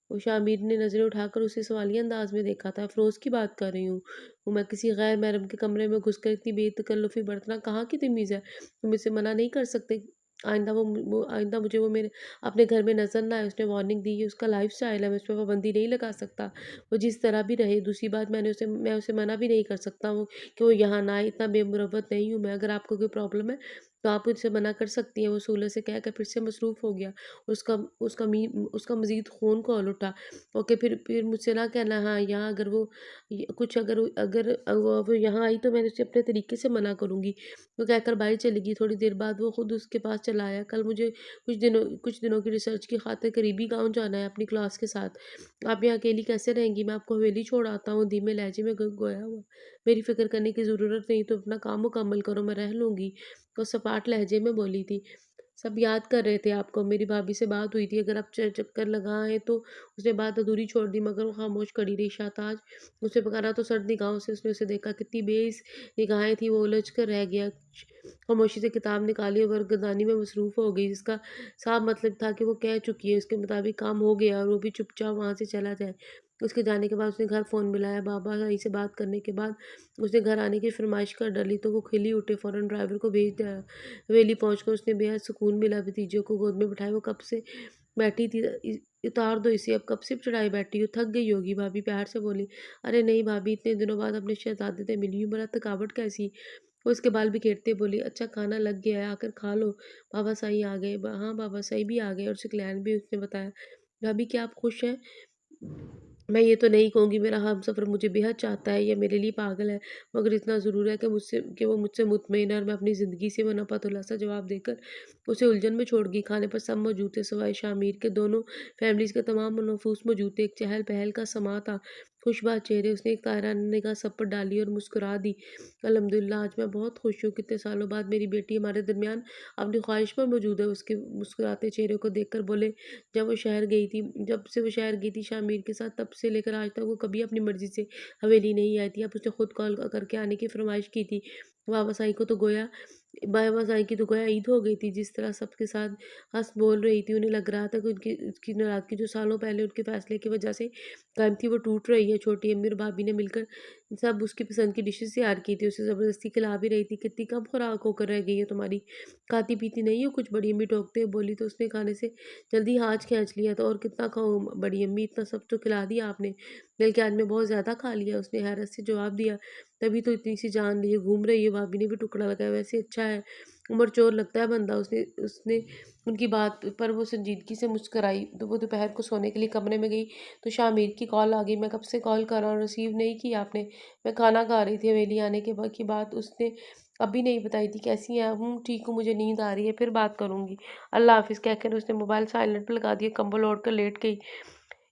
वो शामिर ने नज़रें उठाकर उसे सवालिया अंदाज में देखा था। अफ़रोज़ की बात कर रही हूँ। वो मैं किसी गैर महरम के कमरे में घुसकर इतनी बेतकल्लुफ़ी बरतना कहाँ की तमीज़ है? तुम मुझसे मना नहीं कर सकते। आइंदा मुझे वो मेरे अपने घर में नज़र ना आए। उसने वार्निंग दी, ये उसका लाइफ़स्टाइल है, मैं उस पे पाबंदी नहीं लगा सकता। वो जिस तरह भी रहे। दूसरी बात, मैं उसे मना भी नहीं कर सकता वो कि वो यहाँ ना आए। इतना बेमुरव्वत नहीं हूँ मैं। अगर आपको कोई प्रॉब्लम है तो आप मुझसे मना कर सकती हैं। वो सूलत से कहकर फिर से मसरूफ़ हो गया। उसका उसका मज़ीद खून खौल उठा। ओके, फिर मुझसे ना कहना, हाँ, यहाँ अगर वो य कुछ अगर अगर वो यहाँ आई तो मैं उसे अपने तरीके से मना करूँगी। वो कहकर बाहर चली गई। थोड़ी देर बाद वो खुद उसके पास चला आया। कल मुझे कुछ दिनों की रिसर्च की खातिर करीबी गाँव जाना है अपनी क्लास के साथ। आप यहाँ अकेली कैसे रहेंगी? मैं आपको हवेली छोड़ आता हूँ। धीमे लहजे में गोया हुआ। मेरी फ़िक्र करने की ज़रूरत नहीं, तो अपना काम मुकम्मल करो, मैं रह लूँगी। वो सपाट लहजे में बोली थी। सब याद कर रहे थे आपको। मेरी भाभी से बात हुई थी, अगर आप चक्कर लगाएँ तो। उसने बात अधूरी छोड़ दी, मगर वो खामोश खड़ी रही। शाहताज उसे पुकारा तो सर्द निगाहों से उसने उसे देखा। कितनी बेइस निगाहें थी, वो उलझ कर रह गया। खामोशी से किताब निकाली और वर्गदानी में मसरूफ़ हो गई, जिसका साफ मतलब था कि वो कह चुकी है, उसके मुताबिक काम हो गया और वो भी चुपचाप वहाँ से चला जाए। उसके जाने के बाद उसने घर फ़ोन मिलाया। बाबा आई से बात करने के बाद उसने घर आने की फ़रमाइश कर डाली तो वो खिल ही उठे। फ़ौरन ड्राइवर को भेज दिया। हवेली पहुँचकर उसने बेहद सुकून मिला। भतीजे को गोद में बिठाए वो कब से बैठी थी। उतार दो इसे, अब कब से चढ़ाई बैठी हो, थक गई होगी, भाभी प्यार से बोली। अरे नहीं भाभी, इतने दिनों बाद अपने शहजादे से मिली हूँ, बड़ा थकावट कैसी। वो उसके बाल बिखेरते बोली, अच्छा खाना लग गया है, आकर खा लो। बाबा साई आ गए। हाँ, बाबा साई भी आ गए और सुकलैन भी, उसने बताया। भाभी क्या आप खुश हैं? मैं ये तो नहीं कहूँगी मेरा हमसफ़र मुझे बेहद चाहता है या मेरे लिए पागल है, मगर इतना ज़रूर है कि वो मुझसे मुतमईन है और मैं अपनी ज़िंदगी से वो नपा-तुला-सा जवाब देकर उसे उलझन में छोड़ गई। खाने पर सब मौजूद थे सिवाय शामिर के। दोनों फैमिलीज़ के तमाम नफूस मौजूद थे। एक चहल-पहल का समा था। खुशबाज़ चेहरे। उसने एक तायराना निगाह सब पर डाली और मुस्कुरा दी। अल्हम्दुलिल्लाह, आज मैं बहुत खुश हूँ। कितने सालों बाद मेरी बेटी हमारे दरमियान अपनी ख्वाहिश पर मौजूद है। उसके मुस्कुराते चेहरे को देखकर बोले, जब से वो शहर गई थी शामिर के साथ, तब से लेकर आज तक वो कभी अपनी मर्ज़ी से हवेली नहीं आई थी। अब उसने खुद कॉल करके आने की फ़रमाइश की थी। वापस आई की तो गोया ईद हो गई थी। जिस तरह सबके साथ हँस बोल रही थी, उन्हें लग रहा था कि उनकी उसकी नाराज़गी जो सालों पहले उनके फ़ैसले की वजह से कायम थी, वो टूट रही है। छोटी अम्मी और भाभी ने मिलकर सब उसकी पसंद की डिशेज़ तैयार की थी। उसे ज़बरदस्ती खिला भी रही थी। कितनी कम खुराक होकर रह गई है तुम्हारी, खाती-पीती नहीं हो कुछ? बड़ी अम्मी टोकते हुए बोली तो उसने खाने से जल्दी हाथ खींच लिया था। और कितना खाऊँ बड़ी अम्मी, इतना सब तो खिला दिया आपने, बल्कि आज मैं बहुत ज़्यादा खा लिया, उसने हैरत से जवाब दिया। तभी तो इतनी सी जान लिए घूम रही है। भाभी ने भी टुकड़ा लगाया, वैसे अच्छा है उम्र चोर लगता है बंदा। उसने उसने उनकी बात पर वो संजीदगी से मुस्कुराई। तो वो दोपहर को सोने के लिए कमरे में गई तो शामिर की कॉल आ गई। मैं कब से कॉल कर रहा हूँ, रिसीव नहीं की आपने। मैं खाना खा रही थी, हवेली आने के बाद की बात उसने अभी नहीं बताई थी। कैसी हैं? ठीक हूँ, मुझे नींद आ रही है, फिर बात करूँगी। अल्लाह हाफ़िज़ कहकर उसने मोबाइल साइलेंट पे लगा दिया, कंबल ओढ़ कर लेट गई।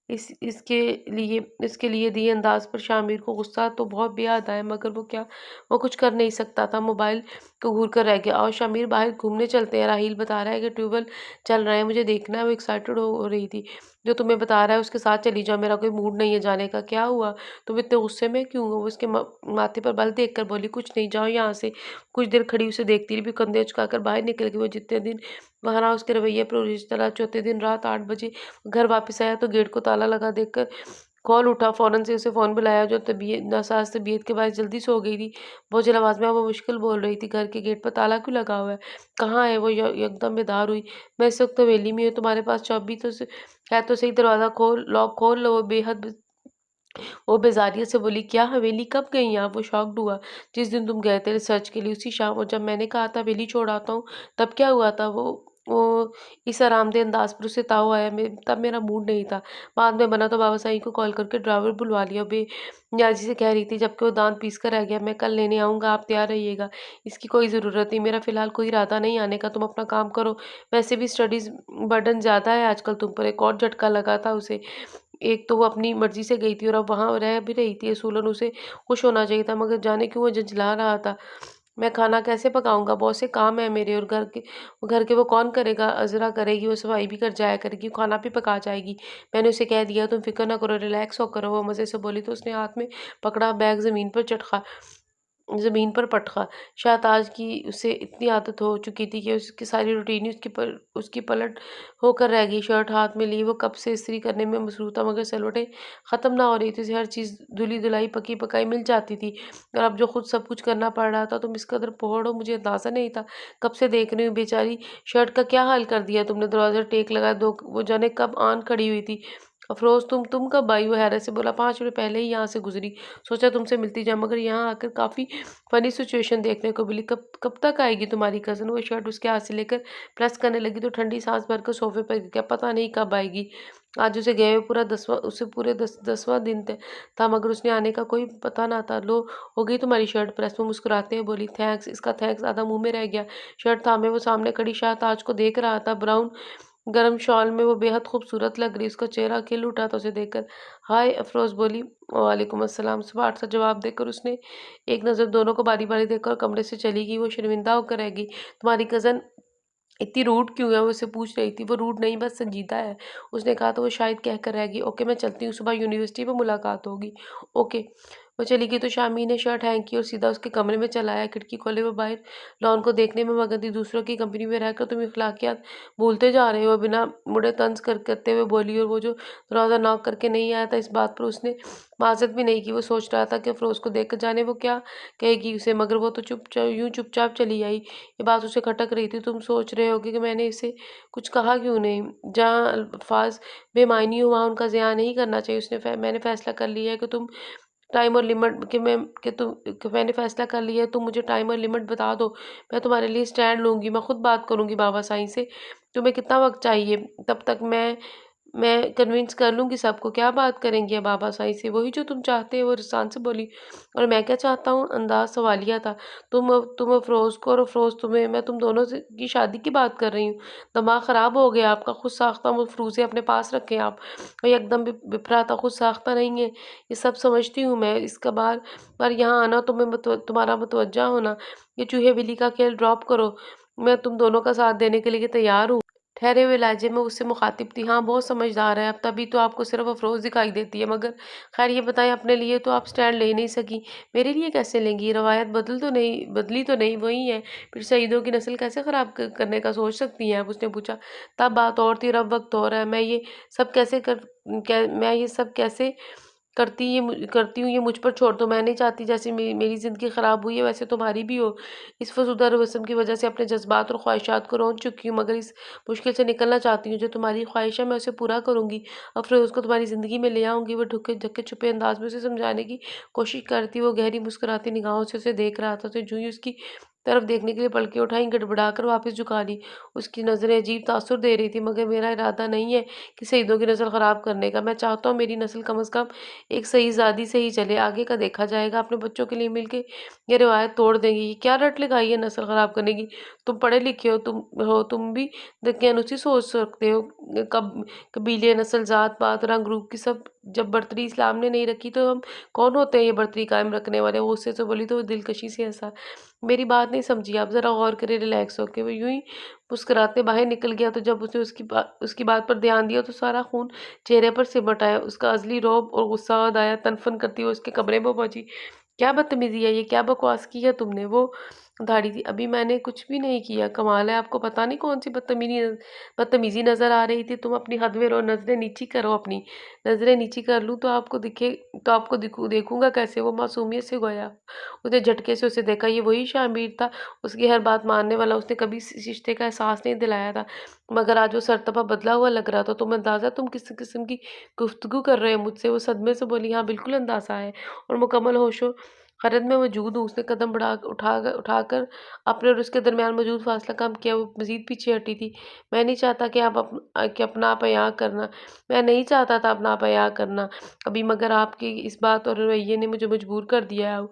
इसके लिए दिए अंदाज़ पर शामिर को गुस्सा तो बहुत बेहद आया, मगर वो कुछ कर नहीं सकता था। मोबाइल को घूर कर रह गया। आओ शामिर, बाहर घूमने चलते हैं, राहील बता रहा है कि ट्यूबवेल चल रहा है, मुझे देखना है। वो एक्साइटेड हो रही थी। जो तुम्हें बता रहा है उसके साथ चली जाओ, मेरा कोई मूड नहीं है जाने का। क्या हुआ, तुम इतने गुस्से में क्यों हो? वो उसके माथे पर बल देख कर बोली, कुछ नहीं, जाओ यहाँ से। कुछ देर खड़ी उसे देखती रही, कंधे झुकाकर बाहर निकल गई। वो जितने दिन वहाँ रहा उसके रवैये पर चला। चौथे दिन रात 8 बजे घर वापस आया तो गेट को ताला लगा देखकर कॉल उठा। फ़ौरन से उसे फ़ोन बुलाया, जो नासाज़ तबीयत के बायस जल्दी सो गई थी। बोझिल आवाज़ में वो मुश्किल बोल रही थी, घर के गेट पर ताला क्यों लगा हुआ है? कहाँ है वो? एकदम बेदार हुई। मैं इस वक्त हवेली में हूँ, तुम्हारे पास चाबी तो है तो सही, दरवाज़ा खोल, लॉक खोल लो। वो बेजारियत से बोली, क्या हवेली कब गई आप? वो शॉक्ड हुआ। जिस दिन तुम गए थे रिसर्च के लिए, उसी शाम। और जब मैंने कहा था हवेली छोड़ आता हूँ, तब क्या हुआ था? वो इस आरामदेह अंदाज पर उसे ताव आया। तब मेरा मूड नहीं था। बाद में बना तो बाबा साईं को कॉल करके ड्राइवर बुलवा लिया। बेनियाजी से कह रही थी, जबकि वो दांत पीस कर रह गया। मैं कल लेने आऊँगा, आप तैयार रहिएगा। इसकी कोई ज़रूरत नहीं, मेरा फ़िलहाल कोई इरादा नहीं आने का। तुम अपना काम करो, वैसे भी स्टडीज़ बर्डन ज़्यादा है आजकल तुम पर। एक और झटका लगा था उसे। एक तो वो अपनी मर्ज़ी से गई थी और अब वहाँ रह भी रही थी। असूलन उसे खुश होना चाहिए था, मगर जाने क्यों वो झुँझला रहा था। मैं खाना कैसे पकाऊँगा? बहुत से काम हैं मेरे, और घर के वो कौन करेगा? अज़रा करेगी, वो सफाई भी कर जाया करेगी, खाना भी पका जाएगी। मैंने उसे कह दिया, तुम फ़िक्र ना करो, रिलैक्स होकर रहो। वो मज़े से बोली तो उसने हाथ में पकड़ा बैग ज़मीन पर पटका। शायद आज की उसे इतनी आदत हो चुकी थी कि उसकी सारी रूटीन ही उसकी पलट होकर रह गई। शर्ट हाथ में लिए वो कब से इस्त्री करने में मसरूफ़ था, मगर सलवटें ख़त्म ना हो रही थी। उसे हर चीज़ धुली-धुलाई, पकी-पकाई मिल जाती थी, और अब जो खुद सब कुछ करना पड़ रहा था। तुम इस कदर बोझ हो, मुझे अंदाज़ा नहीं था। कब से देख रही हूँ, बेचारी शर्ट का क्या हाल कर दिया तुमने? दरवाज़ा टेक लगा दो, वो जाने कब आन खड़ी हुई थी। अफ़रोज़, तुम कब आई हो? हैरत से बोला, 5 मिनट पहले ही यहाँ से गुज़री। सोचा तुमसे मिलती जाऊँ, मगर यहाँ आकर काफ़ी फ़नी सिचुएशन देखने को मिली। कब कब तक आएगी तुम्हारी कज़न? वो शर्ट उसके हाथ से लेकर प्रेस करने लगी तो ठंडी साँस भरकर सोफ़े पर गिर गया। पता नहीं कब आएगी। आज उसे गए हुए पूरे 10वां दिन था, मगर उसने आने का कोई पता ना था। लो, हो गई तुम्हारी शर्ट प्रेस? वो मुस्कुराते हुए बोली, थैंक्स। इसका थैंक्स आधा मुँह में रह गया। शर्ट थामे वो सामने खड़ी शाहताज को देख रहा था। ब्राउन गरम शॉल में वो बेहद खूबसूरत लग रही। उसका चेहरा खिल उठा था उसे देखकर। हाय, अफ़रोज़ बोली। वालेकुम अस्सलाम, स्वाट सा जवाब देकर उसने एक नज़र दोनों को बारी-बारी देखकर कमरे से चली गई। वो शर्मिंदा होकर रह गई। तुम्हारी कज़न इतनी रूड क्यों है? वो उससे पूछ रही थी। वो रूड नहीं, बस संजीदा है, उसने कहा तो वो शायद कहकर रह गई। ओके, मैं चलती हूँ, सुबह यूनिवर्सिटी में मुलाकात होगी। ओके। वो चली गई तो शामी ने शर्ट हैंग की और सीधा उसके कमरे में चला आया। खिड़की खोले वो बाहर लॉन को देखने में मगन थी। दूसरों की कंपनी में रहकर तुम अखलाकियात भूलते जा रहे हो, बिना मुड़े तंज करते हुए बोली। और वो जो दरवाज़ा नॉक करके नहीं आया था, इस बात पर उसने माज़रत भी नहीं की। वो सोच रहा था कि अफ़रोज़ को देखकर जाने वो क्या कहेगी उसे, मगर वो तो चुपचाप चली आई। ये बात उसे खटक रही थी। तुम सोच रहे होगे कि मैंने इसे कुछ कहा क्यों नहीं? जहाँ अल्फ़ाज़ बेमायनी हो वहाँ उनका ज़िया नहीं करना चाहिए। मैंने फ़ैसला कर लिया है कि टाइम और लिमिट कि मैंने फ़ैसला कर लिया है, तुम मुझे टाइम और लिमिट बता दो। मैं तुम्हारे लिए स्टैंड लूँगी, मैं खुद बात करूँगी बाबा साईं से। तुम्हें कितना वक़्त चाहिए? तब तक मैं कन्विंस कर लूँगी सबको। क्या बात करेंगी आप बाबा साईं से? वही जो तुम चाहते हो, वो रिसान से बोली। और मैं क्या चाहता हूँ? अंदाज़ सवालिया था। तुम अफ़रोज़ को और अफ़रोज़ तुम्हें। मैं तुम दोनों से की शादी की बात कर रही हूँ। दिमाग ख़राब हो गया आपका? खुद साख्ता मफ़रूज़े अपने पास रखें आप। और ये एकदम बिफरा था, खुद साख्ता नहीं है। ये सब समझती हूँ मैं। इसका बार-बार यहाँ आना, तुम्हारा मुतवज्जा होना, ये चूहे बिल्ली का खेल ड्रॉप करो। मैं तुम दोनों का साथ देने के लिए तैयार हूँ। ठहरे हुए लहजे में उससे मुखातिब थी। हाँ, बहुत समझदार है, अब तभी तो आपको सिर्फ़ अफ़रोज़ दिखाई देती है। मगर ख़ैर, ये बताएँ, अपने लिए तो आप स्टैंड ले नहीं सकीं, मेरे लिए कैसे लेंगी? रवायत बदली तो नहीं, वही है। फिर शहीदों की नस्ल कैसे ख़राब करने का सोच सकती हैं आप? उसने पूछा। तब बात और थी, अब वक़्त और है। मैं ये सब कैसे करती हूँ, ये मुझ पर छोड़ दो। मैं नहीं चाहती जैसे मेरी ज़िंदगी ख़राब हुई है वैसे तुम्हारी भी हो। इस फ़ज़ूदा रस्म की वजह से अपने जज़्बात और ख़्वाहिशात को रोंद चुकी हूँ, मगर इस मुश्किल से निकलना चाहती हूँ। जो तुम्हारी ख़्वाहिश है मैं उसे पूरा करूँगी। अफ़रोज़ को तुम्हारी ज़िंदगी में ले आऊँगी। वो ढके-छुपे अंदाज़ में उसे समझाने की कोशिश करती। वो गहरी मुस्कुराती निगाहों से उसे देख रहा था। तो यूँ ही उसकी तरफ देखने के लिए पलकें उठाई, गड़बड़ाकर वापस झुका ली। उसकी नज़रें अजीब तासुर दे रही थी, मगर मेरा इरादा नहीं है कि शहीदों की नस्ल ख़राब करने का। मैं चाहता हूँ मेरी नस्ल कम से कम एक शहीज़ादी से ही चले, आगे का देखा जाएगा। अपने बच्चों के लिए मिलके ये रिवायत तोड़ देंगे। ये क्या रट लगाई है नस्ल ख़राब करने की? तुम पढ़े लिखे हो, तुम भी दकियानुसी सोच सकते हो। कबीले, नस्ल, जात पात, रंग रूप की सब जब बर्तरी इस्लाम ने नहीं रखी तो हम कौन होते हैं ये बर्तरी कायम रखने वाले? वो गुस्से से बोली तो वो दिलकशी से हंसा। मेरी बात नहीं समझी आप, ज़रा गौर करें, रिलैक्स होके। वो यूं ही मुस्कुराते बाहर निकल गया। तो जब उसने उसकी बात पर ध्यान दिया तो सारा खून चेहरे पर सिमट आया। उसका अज़ली रौब और गुस्सा याद आया। तनफन करती हुई उसके कमरे में पहुंची। क्या बदतमीजी है ये? क्या बकवास की है तुमने? वो दाढ़ी थी। अभी मैंने कुछ भी नहीं किया। कमाल है, आपको पता नहीं कौन सी बदतमीजी नजर आ रही थी। तुम अपनी हद में रहो, नजरें नीची करो अपनी। नजरें नीची कर लूं तो आपको देखूंगा कैसे? वो मासूमियत से गोया। उसने झटके से उसे देखा। ये वही शामिर था, उसकी हर बात मानने वाला। उसने कभी इस रिश्ते का एहसास नहीं दिलाया था, मगर आज वो सरतपा बदला हुआ लग रहा था। तुम अंदाज़ा तुम किस किस्म की गुफ्तगू कर रहे हो मुझसे? वो सदमे से बोली। हाँ, बिल्कुल अंदाज़ा है, और मुकम्मल होशो खरत में मौजूद हूँ। उसने कदम उठाकर अपने और उसके दरमियान मौजूद फासला कम किया। वो मज़ीद पीछे हटी थी। मैं नहीं चाहता कि अपना आप यहाँ करना। मैं नहीं चाहता था अपना आप यहाँ करना कभी, मगर आपकी इस बात और रवैये ने मुझे मजबूर कर दिया है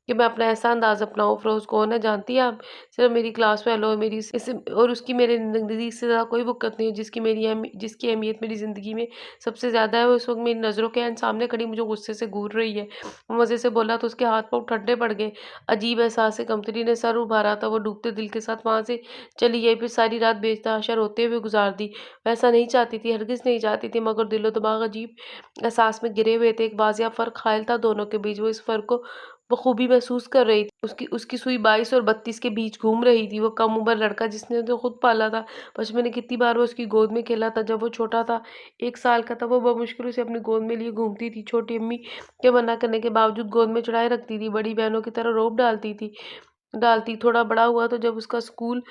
कि मैं अपना ऐसा अंदाज़ अपनाऊँ। फ़िरोज़ कौन है जानती हैं आप? सिर्फ़ मेरी क्लास फ़ेलो है। मेरी इस और उसकी मेरे नज़दीक से ज़्यादा कोई वक़्त नहीं है। जिसकी अहमियत मेरी ज़िंदगी में सबसे ज़्यादा है, वो इस वक़्त मेरी नज़रों के सामने खड़ी मुझे गुस्से से घूर रही है। वो मज़े से बोला तो उसके हाथ-पाँव ठंडे पड़ गए। अजीब एहसास से कमतरी ने सर उभारा था। वो डूबते दिल के साथ वहाँ से चली गई। फिर सारी रात बेतहाशा रोते हुए गुज़ार दी। वैसा नहीं चाहती थी, हरगिज़ नहीं चाहती थी, मगर दिलो-दिमाग अजीब एहसास में घिरे हुए थे। एक वाज़िया फ़र्क ख़ाइल था दोनों के बीच। वो इस फ़र्क को बखूबी महसूस कर रही थी। उसकी सुई 22 और 32 के बीच घूम रही थी। वो कम उम्र लड़का जिसने उसे खुद पाला था। बचपन में कितनी बार वो उसकी गोद में खेला था। जब वो छोटा था, 1 साल का था, वो बमुश्किल उसे अपनी गोद में लिए घूमती थी। छोटी अम्मी के मना करने के बावजूद गोद में चढ़ाए रखती थी। बड़ी बहनों की तरह रौब डालती। थोड़ा बड़ा हुआ तो जब उसका स्कूल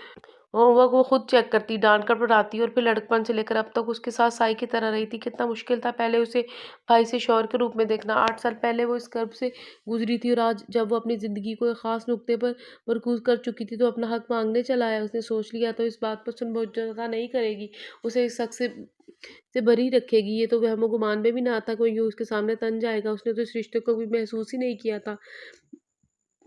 होमवर्क वो खुद चेक करती, डाँट कर पढ़ाती, और फिर लड़कपन से लेकर अब तक उसके साथ साई की तरह रही थी। कितना मुश्किल था पहले उसे भाई से शौहर के रूप में देखना। 8 साल पहले वो इस कर्ब से गुज़री थी, और आज जब वो अपनी ज़िंदगी को एक ख़ास नुक्ते पर मरकूज़ कर चुकी थी तो अपना हक़ माँगने चला आया। उसने सोच लिया तो इस बात पर सुनबुझता नहीं करेगी। उसे इस शख़्स से बरी रखेगी। ये तो वहमो-गुमान में भी ना आता कोई यूँ उसके सामने तन जाएगा। उसने तो इस रिश्ते को भी महसूस ही नहीं किया था,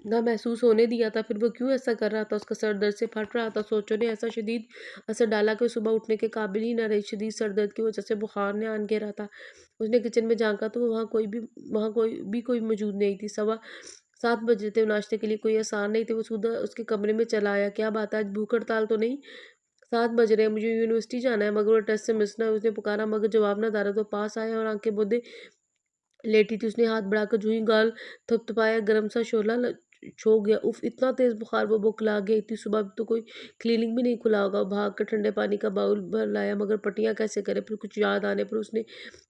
ना महसूस होने दिया था। फिर वो क्यों ऐसा कर रहा था? उसका सर दर्द से फट रहा था। सोचों ने ऐसा शदीद असर डाला कि वो सुबह उठने के काबिल ही ना रही। शदीद सर दर्द की वजह से बुखार ने आन घेरा था। उसने किचन में झाँका तो वहाँ कोई मौजूद नहीं थी। 7:15 बजे थे। नाश्ते के लिए कोई आसार नहीं थे। वो सीधा उसके कमरे में चला आया। क्या बात है, आज भूख हड़ताल तो नहीं? 7 बज रहे हैं, मुझे यूनिवर्सिटी जाना है, मगर वो टेस्ट से मिस ना है। उसने पुकारा, मगर जवाब ना दारा। तो पास आया और आंखें बौंदे लेटी थी। उसने हाथ बढ़ाकर जूं ही गाल थपथपाया, गरम सा शोला छो गया। उफ, इतना तेज बुखार, वो बुखला गई। इतनी सुबह तो कोई क्लिनिक भी नहीं खुला होगा। भाग कर ठंडे पानी का बाउल भर लाया, मगर पट्टियाँ कैसे करे? फिर कुछ याद आने पर उसने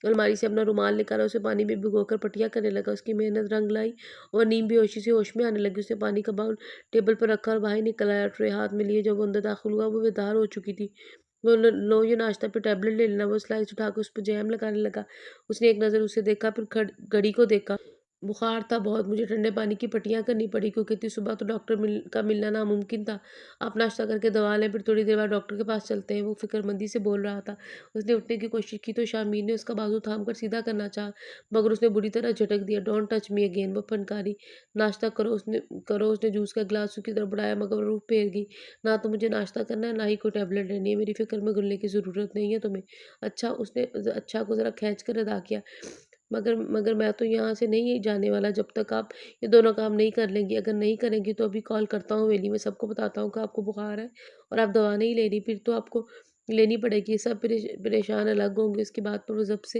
अलमारी से अपना रुमाल निकाला, उसे पानी में भिगोकर पट्टियाँ करने लगा। उसकी मेहनत रंग लाई और नींद बेहोशी से होश में आने लगी। उसने पानी का बाउल टेबल पर रखा और बाहर निकल आया। ट्रे हाथ में लिए जब वो अंदर दाखिल हुआ, वो बेदार हो चुकी थी। वो लो ये नाश्ता, फिर टैबलेट ले लेना। वो स्लाइस उठाकर उस पर जैम लगाने लगा। उसने एक नज़र उसे देखा, फिर घड़ी को देखा। बुखार था बहुत, मुझे ठंडे पानी की पट्टियाँ करनी पड़ी, क्योंकि इतनी सुबह तो डॉक्टर का मिलना नामुमकिन था। आप नाश्ता करके दवा लें, फिर थोड़ी देर बाद डॉक्टर के पास चलते हैं। वो फिक्रमंदी से बोल रहा था। उसने उठने की कोशिश की तो शामिर ने उसका बाजू थाम कर सीधा करना चाहा, मगर उसने बुरी तरह झटक दिया। डोंट टच मी अगेन, वो फनकारी। नाश्ता करो। उसने जूस का गिलास उसकी तरफ बढ़ाया, मगर रूह फेर गई। ना तो मुझे नाश्ता करना है, ना ही कोई टैबलेट लेनी है। मेरी फिक्र में घुलने की ज़रूरत नहीं है तुम्हें। अच्छा, उसने अच्छा को ज़रा खींच कर अदा किया। मगर मैं तो यहाँ से नहीं जाने वाला जब तक आप ये दोनों काम नहीं कर लेंगी। अगर नहीं करेंगी तो अभी कॉल करता हूँ वेली में, सबको बताता हूँ कि आपको बुखार है और आप दवा नहीं ले रही, फिर तो आपको लेनी पड़ेगी। सब परेशान अलग होंगे। उसकी बात पर वो जब से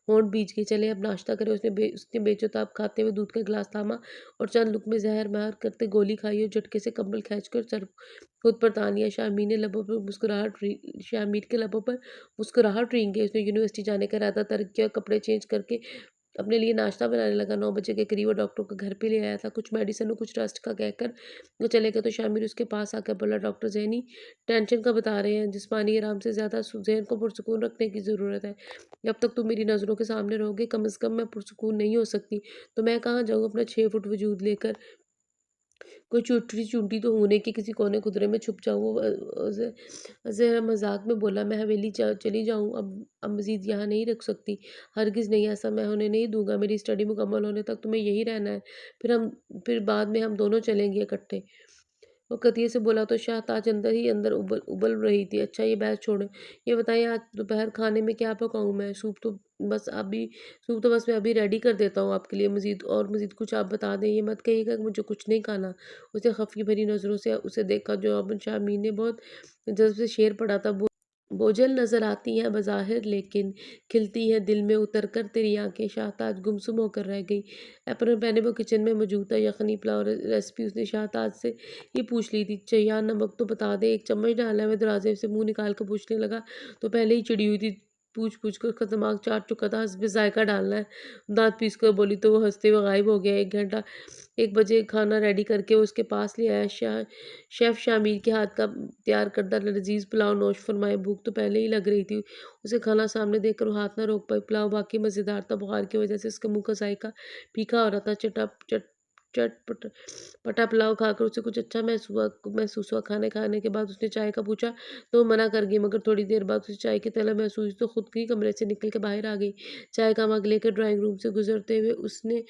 होंठ भीज गई। चले अब नाश्ता करें। उसने बेचैताब खाते हुए दूध का गिलास थामा और चंद लुकमे जहर मार करते गोली खाई और झटके से कंबल खींचकर सर खुद पर तान लिया। शामिर के लबों पर मुस्कुराहट रेंग गई। उसने यूनिवर्सिटी जाने का इरादा तर्क किया। कपड़े चेंज करके अपने लिए नाश्ता बनाने लगा। 9 बजे के करीब वो डॉक्टर को घर पे ले आया था। कुछ मेडिसिन और कुछ रेस्ट का कहकर वो चले गए तो शामिर उसके पास आकर बोला, डॉक्टर ज़ैनी टेंशन का बता रहे हैं, जिस्मानी आराम से ज़्यादा ज़हन को पुरसुकून रखने की ज़रूरत है। जब तक तुम मेरी नज़रों के सामने रहोगे, कम से कम मैं पुरसुकून नहीं हो सकती। तो मैं कहाँ जाऊँ अपना 6 फुट वजूद लेकर? कोई चूठी चूंटी तो हूँ नहीं कि किसी कोने खुदरे में छुप जाऊँ। वो उसे उसे मज़ाक में बोला, मैं हवेली चली जाऊँ, अब मज़ीद यहाँ नहीं रुक सकती। हरगिज़ नहीं, ऐसा मैं होने नहीं दूँगा। मेरी स्टडी मुकम्मल होने तक तुम्हें यहीं रहना है। फिर बाद में हम दोनों चलेंगे इकट्ठे। वो कतिये से बोला तो शाहताज अंदर ही अंदर उबल उबल रही थी। अच्छा ये बहस छोड़ो, ये बताइए आज दोपहर खाने में क्या पकाऊँ मैं? सूप तो बस मैं अभी रेडी कर देता हूँ आपके लिए। मज़ीद कुछ आप बता दें, ये मत कहिएगा कि मुझे कुछ नहीं खाना। उसने खफ़ी भरी नज़रों से उसे देखा। जो अब शामिर ने बहुत जज़्ब से शेर पढ़ा था। बोझल नज़र आती हैं बज़ाहिर, लेकिन खिलती हैं दिल में उतर कर तेरी आँखें। शाहताज गुमसुम होकर रह गई। एप्रन पहने वो किचन में मौजूद था। यखनी पुलाव रेसिपी उसने शाहताज से ये पूछ ली थी। चैयान नमक तो बता दे, 1 चम्मच डालना है। वह दरवाजे से मुँह निकाल कर पूछने लगा तो पहले ही चिड़ी हुई थी। पूछ कर उसका दिमाग चाट चुका था। हसबे ज़ायक़ा डालना है। दाँत पीस कर बोली तो वो हँसते हुए गायब हो गया। 1 बजे खाना रेडी करके वो उसके पास ले आया। शेफ़ शामिर के हाथ का तैयार करदा लज़ीज़ पुलाव नोश फरमाए। भूख तो पहले ही लग रही थी। उसे खाना सामने देखकर वो हाथ ना रोक पाई। पुलाव वाक़ई मज़ेदार था। बुखार की वजह से उसके मुँह का ज़ायक़ा फीका हो रहा था। चटपट पटा पुलाव खाकर उसे कुछ अच्छा महसूस हुआ। खाने के बाद उसने चाय का पूछा तो वो मना कर गई, मगर थोड़ी देर बाद उसे चाय की तलब महसूस हुई तो खुद ही कमरे से निकल के बाहर आ गई। चाय का मग लेकर ड्राइंग रूम से गुज़रते हुए उसने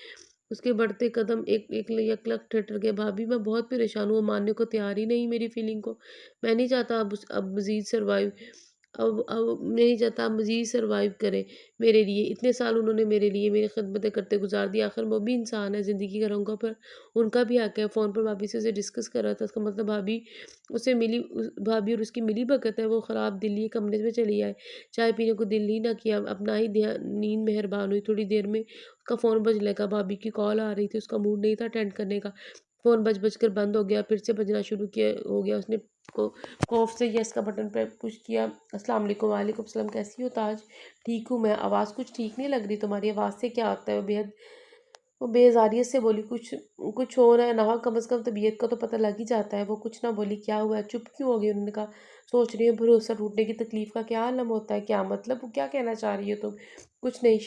उसके बढ़ते कदम एक एक यकलक ठिठुर गए। भाभी मैं बहुत परेशान हूँ, वो मानने को तैयार ही नहीं मेरी फीलिंग को। मैं नहीं चाहता अब मज़ीद सर्वाइव अब नहीं चाहता अब मज़ीद सर्वाइव करे मेरे लिए। इतने साल उन्होंने मेरे लिए मेरी खिदमतें करते गुज़ार दी। आखिर वो भी इंसान है, ज़िंदगी का रंगों पर उनका भी हक है। फ़ोन पर भाभी से उसे डिस्कस कर रहा था। इसका मतलब भाभी और उसकी मिली-भगत है। वो ख़राब दिल लिए कमरे में चली आए। चाय पीने को दिल ही ना किया। अपना ही नींद मेहरबान हुई। थोड़ी देर में उसका फ़ोन बजने लगा। भाभी की कॉल आ रही थी। उसका मूड नहीं था अटेंड करने का। फ़ोन बज कर बंद हो गया, फिर से बजना शुरू किया हो गया। उसने को खौफ से येस का बटन पे पुश किया। अस्सलाम वालेकुम। वालेकुम सलाम। कैसी हो ताज? ठीक हूँ मैं। आवाज़ कुछ ठीक नहीं लग रही तुम्हारी। आवाज़ से क्या आता है? वो बेजारियत से बोली। कुछ कुछ हो रहा है ना, कम से कम तबीयत का तो पता लग ही जाता है। वो कुछ ना बोली। क्या हुआ है? चुप क्यों हो गई? उन्होंने कहा सोच रही हूँ भरोसा टूटने की तकलीफ का क्या आलम होता है। क्या मतलब? वो क्या कहना चाह रही हो तुम? कुछ नहीं।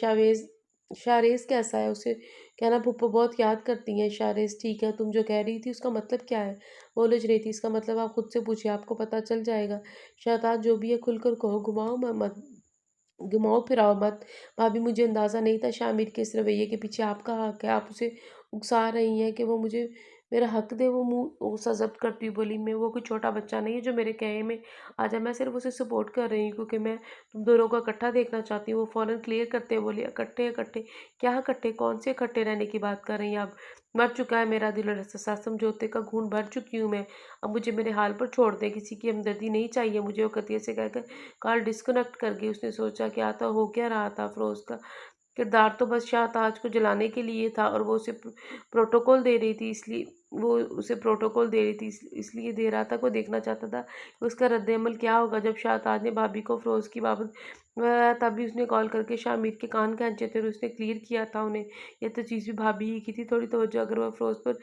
शारेज़ कैसा है? उसे कहना फूफा बहुत याद करती हैं। शारेज़ ठीक है। तुम जो कह रही थी उसका मतलब क्या है? वो उलझ रही थी। इसका मतलब आप खुद से पूछिए, आपको पता चल जाएगा। शहताज जो भी है खुलकर कहो, घुमाओ फिराओ मत। भाभी मुझे अंदाज़ा नहीं था शामिर के इस रवैये के पीछे आपका हक है। आप उसे उकसा रही हैं कि वो मुझे मेरा हक दे। वो मुँह सा ज़ब्त करती हुई बोली, मैं वो कोई छोटा बच्चा नहीं है जो मेरे कहे में आ जाए। मैं सिर्फ़ उसे सपोर्ट कर रही हूँ क्योंकि मैं तुम दोनों को इकट्ठा देखना चाहती हूँ। वो फ़ौरन क्लियर करते हुए बोली, इकट्ठे इकट्ठे क्या इकट्ठे? कौन से इकट्ठे रहने की बात कर रही हैं आप? मर चुका है मेरा दिल और एहसास। समझौते का घूंट भर चुकी हूँ मैं। अब मुझे मेरे हाल पर छोड़ दें। किसी की हमदर्दी नहीं चाहिए मुझे। वो कतिये से कहकर कॉल डिस्कनेक्ट कर गई। उसने सोचा क्या था, हो क्या रहा था। फ़िरोज़ का किरदार तो बस शाहताज को जलाने के लिए था और प्रोटोकॉल दे रही थी इसलिए वो उसे प्रोटोकॉल दे रही थी इसलिए दे रहा था। वो देखना चाहता था कि उसका रद्द-ए-अमल क्या होगा। जब शाहताज ने भाभी को फ़िरोज़ की बाबत तभी उसने कॉल करके शामिर के कान खींचे थे और उसने क्लियर किया था उन्हें ये तो चीज़ भी भाभी ही की थी। थोड़ी तवज्जो अगर वह फ़िरोज़ पर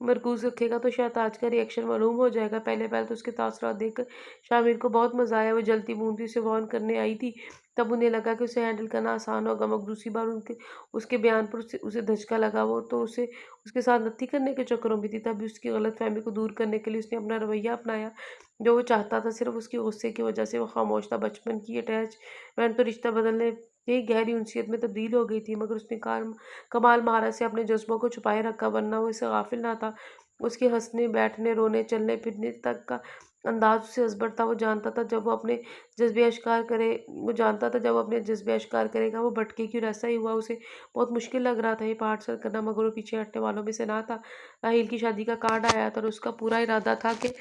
मरकूज़ रखेगा तो शाहताज का रिएक्शन मालूम हो जाएगा। पहले तो उसके तासुरात देखकर शामिर को बहुत मज़ा आया। वो जलती बूंदी उसे वार्न करने आई थी। तब उन्हें लगा कि उसे हैंडल करना आसान होगा, मगर दूसरी बार उनके उसके बयान पर उसे धचका लगा। वो तो उसे उसके साथ नत्थी करने के चक्करों में थी। तभी उसकी गलतफ़हमी को दूर करने के लिए उसने अपना रवैया अपनाया जो वो चाहता था। सिर्फ़ उसके गुस्से की वजह से वो खामोश था। बचपन की अटैचमेंट तो रिश्ता बदलने यही गहरी उनसीयत में तब्दील हो गई थी, मगर उसने कमाल महारत से अपने जज़्बों को छुपाए रखा, वरना वो इससे गाफ़िल ना था। उसके हँसने, बैठने, रोने, चलने फिरने तक का अंदाज़ उससे अज़बर था। वो जानता था जब वो अपने जज़्बे अश्कार करेगा वो भटके क्यों। ऐसा ही हुआ। उसे बहुत मुश्किल लग रहा था ये पहाड़ सर करना, मगर वो पीछे हटने वालों में से ना था। राहील की शादी का कार्ड आया था और उसका पूरा इरादा था कि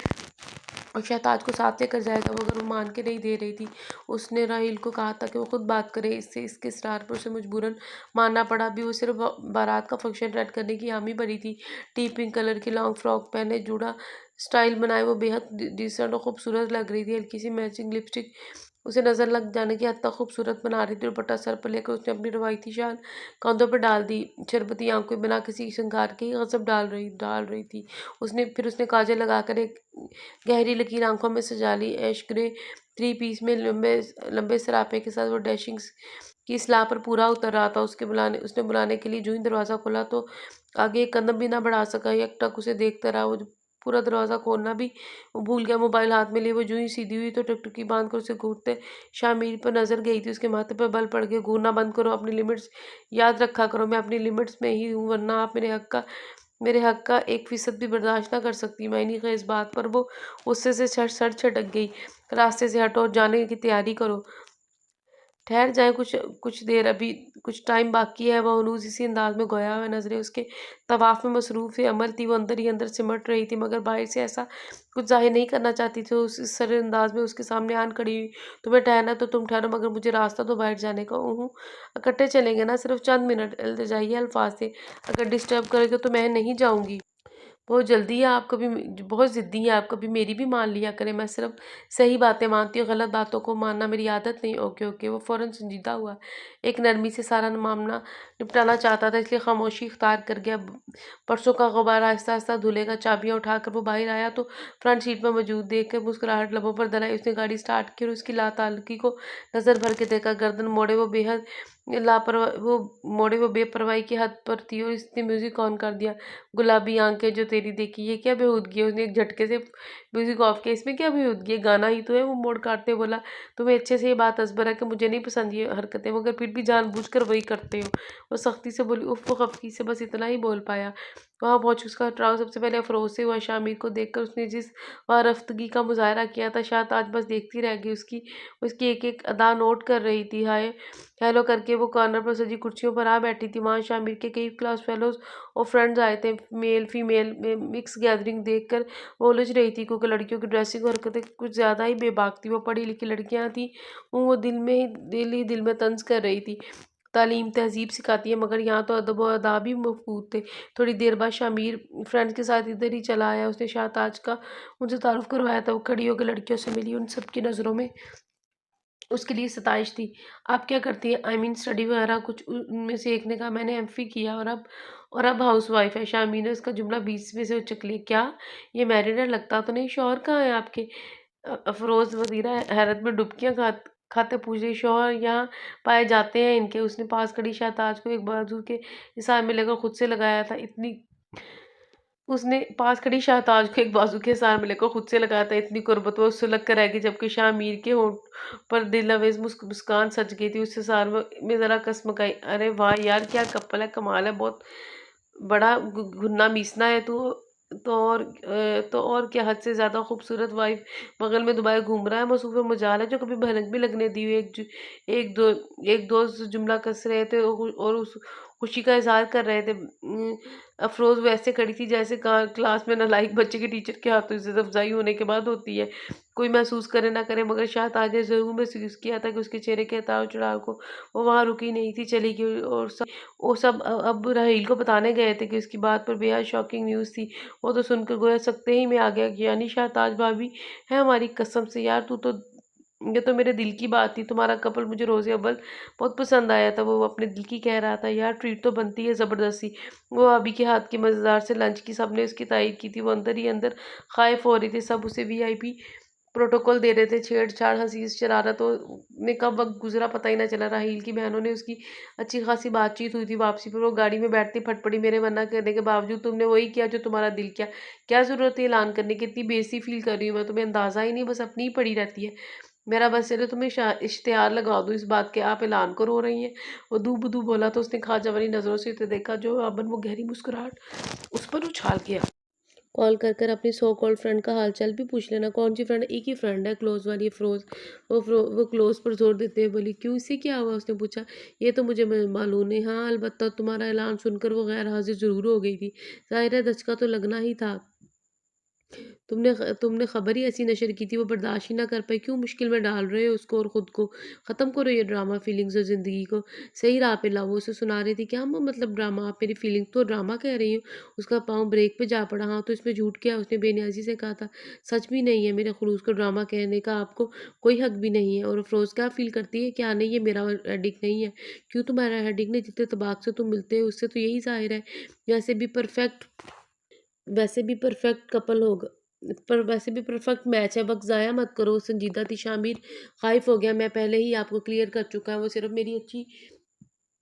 और शहताज को साथ लेकर जाएगा, मगर वो मान के नहीं दे रही थी। उसने राहील को कहा था कि वो खुद बात करे। इसके इसरार पर उसे मजबूरन मानना पड़ा। अभी वो सिर्फ बारात का फंक्शन अटेंड करने की हामी भरी थी। टी पिंक कलर की लॉन्ग फ्रॉक पहने, जूड़ा स्टाइल बनाए वो बेहद डिसेंट और खूबसूरत लग रही थी। हल्की सी मैचिंग लिपस्टिक उसे नज़र लग जाने की हद तक खूबसूरत बना रही थी। दुपट्टा सर पर लेकर उसने अपनी रवायती शाल कंधों पर डाल दी। शरबती आंखें बिना किसी श्रृंगार के गजब डाल रही थी। उसने काजल लगाकर एक गहरी लकीर आंखों में सजा ली। ऐश ग्रे थ्री पीस में लंबे लंबे सरापे के साथ वो डैशिंग की सलाह पर पूरा उतर रहा था। उसने बुलाने के लिए जूं ही दरवाज़ा खोला तो आगे एक कदम भी ना बढ़ा सका। एकटक उसे देखता रहा। वो पूरा दरवाज़ा खोलना भी वो भूल गया। मोबाइल हाथ में लिए वो जूं ही सीधी हुई तो टुकटुकी बांध कर उसे घूरते शामिर पर नज़र गई थी। उसके माथे पर बल पड़ गए। घूरना बंद करो, अपनी लिमिट्स याद रखा करो। मैं अपनी लिमिट्स में ही हूँ, वरना आप मेरे हक का 1% भी बर्दाश्त ना कर सकती। मैंने कहा इस बात पर वो गुस्से से सर छटक गई। रास्ते से हटो और जाने की तैयारी करो। ठहर जाएँ, कुछ कुछ देर, अभी कुछ टाइम बाकी है। वह हनूज़ इसी अंदाज़ में गोया हुआ नज़रें उसके तवाफ़ में मसरूफ़ अमल थी। वो अंदर ही अंदर सिमट रही थी, मगर बाहर से ऐसा कुछ ज़ाहिर नहीं करना चाहती थी। उस इस सरल अंदाज़ में उसके सामने आन खड़ी हुई। तुम्हें ठहरना है तो तुम ठहरो, मगर मुझे रास्ता दो बाहर जाने का। ऊँ, इकट्ठे चलेंगे ना, सिर्फ़ चंद मिनट। इल्तिजाई अल्फ़ाज़ थे। अगर डिस्टर्ब करोगे तो मैं नहीं जाऊँगी। बहुत जल्दी है, आप कभी बहुत ज़िद्दी हैं आप, कभी मेरी भी मान लिया करें। मैं सिर्फ़ सही बातें मानती हूँ, गलत बातों को मानना मेरी आदत नहीं। Okay, okay. वो फ़ौरन संजीदा हुआ। एक नरमी से सारा मामला निपटाना चाहता था, इसलिए खामोशी इख्तियार कर गया। परसों का गुबार आहिस्ता-आहिस्ता धुलेगा। चाबियाँ उठाकर वो बाहर आया तो फ्रंट सीट पर मौजूद देखकर मुस्कुराहट लबों पर दलाई। उसने गाड़ी स्टार्ट की और उसकी लाताल्लुकी को नज़र भर के देखा। गर्दन मोड़े वो बेपरवाही की हद पर थी और इसने म्यूज़िक ऑन कर दिया। गुलाबी आंखें जो तेरी देखी, ये क्या बेहूदगी है। उसने एक झटके से म्यूजिक ऑफ किया। इसमें क्या बेहूदगी है, गाना ही तो है। वो मोड़ काटते हुए बोला, तुम्हें अच्छे से ये बात असबर है कि मुझे नहीं पसंद ये हरकतें, मगर फिर भी जानबूझकर वही करते हो। वो सख्ती से बोली। उफ, वो खफकी से बस इतना ही बोल पाया। वहाँ पहुंच उसका ट्राउ सबसे पहले अफरोज से हुआ। शामिर को देखकर उसने जिस वारफ्तगी का मुजाहरा किया था, शायद आज बस देखती रह गई। उसकी उसकी एक एक अदा नोट कर रही थी। हाय हेलो करके वो कॉर्नर पर सजी कुर्सियों पर आ बैठी थी। वहाँ शामिर के कई क्लास फेलोज और फ्रेंड्स आए थे। मेल फीमेल में मिक्स गैदरिंग देखकर वो उलझ रही थी, क्योंकि लड़कियों की ड्रेसिंग और हरकतें कुछ ज़्यादा ही बेबाक थी। वो पढ़ी लिखी लड़कियां थी। वो दिल में तंज कर रही थी। तालीम तहजीब सिखाती है, मगर यहाँ तो अदब और आदाब ही मफकूद थे। थोड़ी देर बाद शामिर फ्रेंड्स के साथ इधर ही चला आया। उसने शाहताज का उनसे तारुफ करवाया था। वो खड़ी होकर लड़कियों से मिली। उन सबकी नज़रों में उसके लिए सताइश थी। आप क्या करती हैं? आई मीन स्टडी वगैरह कुछ? उनमें से एक ने कहा, मैंने एमफिल किया और अब हाउसवाइफ है। शामीर ने उसका जुमला बीच में से उचक लिया। क्या ये मैरिड है? लगता तो नहीं। शौहर कहाँ है आपके? अफरोज वजीरा हैरत में डुबकियां खाते पूछ रही। शौहर यहाँ पाए जाते हैं इनके। उसने पास खड़ी शाहताज को एक बाजू के इशारे में लेकर खुद से लगाया था। इतनी उसने पास खड़ी शाहताज को एक बाजू के इशारे में लेकर खुद से लगाया था। इतनी कुर्बत वो सुलग कर रह गई, जबकि शाहमीर के होंठ पर दिलअवेज मुस्कान सज गई थी। उससे इशारे में ज़रा कसमसाई। अरे वाह यार, क्या कपल है, कमाल है, बहुत बड़ा घुन्ना मीसना है तू। तो और क्या, हद से ज़्यादा खूबसूरत वाइफ बगल में दुबई घूम रहा है। मसूफ़ मजाल है जो कभी भनक भी लगने दी हुई। एक दो एक दोस्त जुमला कस रहे थे और उस खुशी का इजहार कर रहे थे। अफरोज वैसे खड़ी थी जैसे क्लास में नालायक बच्चे के टीचर के हाथों इज़्ज़त अफ़ज़ाई होने के बाद होती है। कोई महसूस करे ना करे, मगर शाहताज ने ज़रूर महसूस किया था कि उसके चेहरे के उतार चढ़ाव को वो वहाँ रुकी नहीं थी, चली गई। और सब अब राहील को बताने गए थे कि उसकी बात पर बेहद शॉकिंग न्यूज़ थी। वो तो सुनकर गोया सकते ही में आ गया कि यानी शाहताज भाभी है हमारी। कसम से यार, ये तो मेरे दिल की बात थी। तुम्हारा कपल मुझे रोज़े अव्वल बहुत पसंद आया था। वो अपने दिल की कह रहा था। यार ट्रीट तो बनती है ज़बरदस्ती। वो अभी के हाथ की मज़ेदार से लंच की सबने उसकी तारीफ की थी। वो अंदर ही अंदर खाइफ हो रही थी। सब उसे वीआईपी प्रोटोकॉल दे रहे थे। छेड़छाड़, हंसी शरारतों में कब वक्त गुजरा पता ही ना चला। राहील की बहनों ने उसकी अच्छी खासी बातचीत हुई थी। वापसी पर वो गाड़ी में बैठती फटपड़ी। मेरे मना करने के बावजूद तुमने वही किया जो तुम्हारा दिल किया। क्या ज़रूरत है ऐलान करने की? इतनी बेइज्जती फील कर रही हूँ मैं, तुम्हें अंदाज़ा ही नहीं, बस अपनी ही पड़ी रहती है। मेरा बस चलो तुम्हें इश्तिहार लगा दूँ इस बात के, आप ऐलान को रो रही हैं। वो दू बदू बोला तो उसने खाजा वाली नज़रों से उसे देखा। जो अबन वो गहरी मुस्कुराहट उस पर उछाल गया। कॉल कर अपनी सो कॉल्ड फ्रेंड का हालचाल भी पूछ लेना। कौन सी फ्रेंड? एक ही फ्रेंड है, क्लोज वाली, अफरोज। वो क्लोज पर जोर देते हुए बोली। क्यों, इससे क्या हुआ? उसने पूछा। ये तो मुझे मालूम नहीं। हाँ अलबत्ता तुम्हारा ऐलान सुनकर वो गैर हाजिर जरूर हो गई थी। जाहिर है दचका तो लगना ही था। तुमने खबर ही ऐसी नशर की थी, वो बर्दाश्त ही ना कर पाई, क्यों मुश्किल में डाल रहे हो उसको और खुद को? ख़त्म करो ये ड्रामा फीलिंग्स और ज़िंदगी को सही राह पे लाओ। वो उसे सुना रही थी, क्या मतलब ड्रामा? आप मेरी फीलिंग तो ड्रामा कह रही हो? उसका पाँव ब्रेक पे जा पड़ा। हाँ, तो इसमें झूठ क्या है? उसने बेनियाज़ी से कहा था। सच भी नहीं है, मेरे खुलूस को ड्रामा कहने का आपको कोई हक भी नहीं है। और अफ़रोज़ क्या फ़ील करती है? क्या नहीं, ये मेरा हेडेक नहीं है। क्यों तुम्हारा हेडेक नहीं? जितने तबाक से तुम मिलते हो उससे तो यही ज़ाहिर है। वैसे भी परफ़ेक्ट वैसे भी परफेक्ट कपल होगा, पर वैसे भी परफेक्ट मैच है, वक़्त ज़ाया मत करो। संजीदा थी शामिर, ख़ाइफ़ हो गया, मैं पहले ही आपको क्लियर कर चुका है, वो सिर्फ़ मेरी अच्छी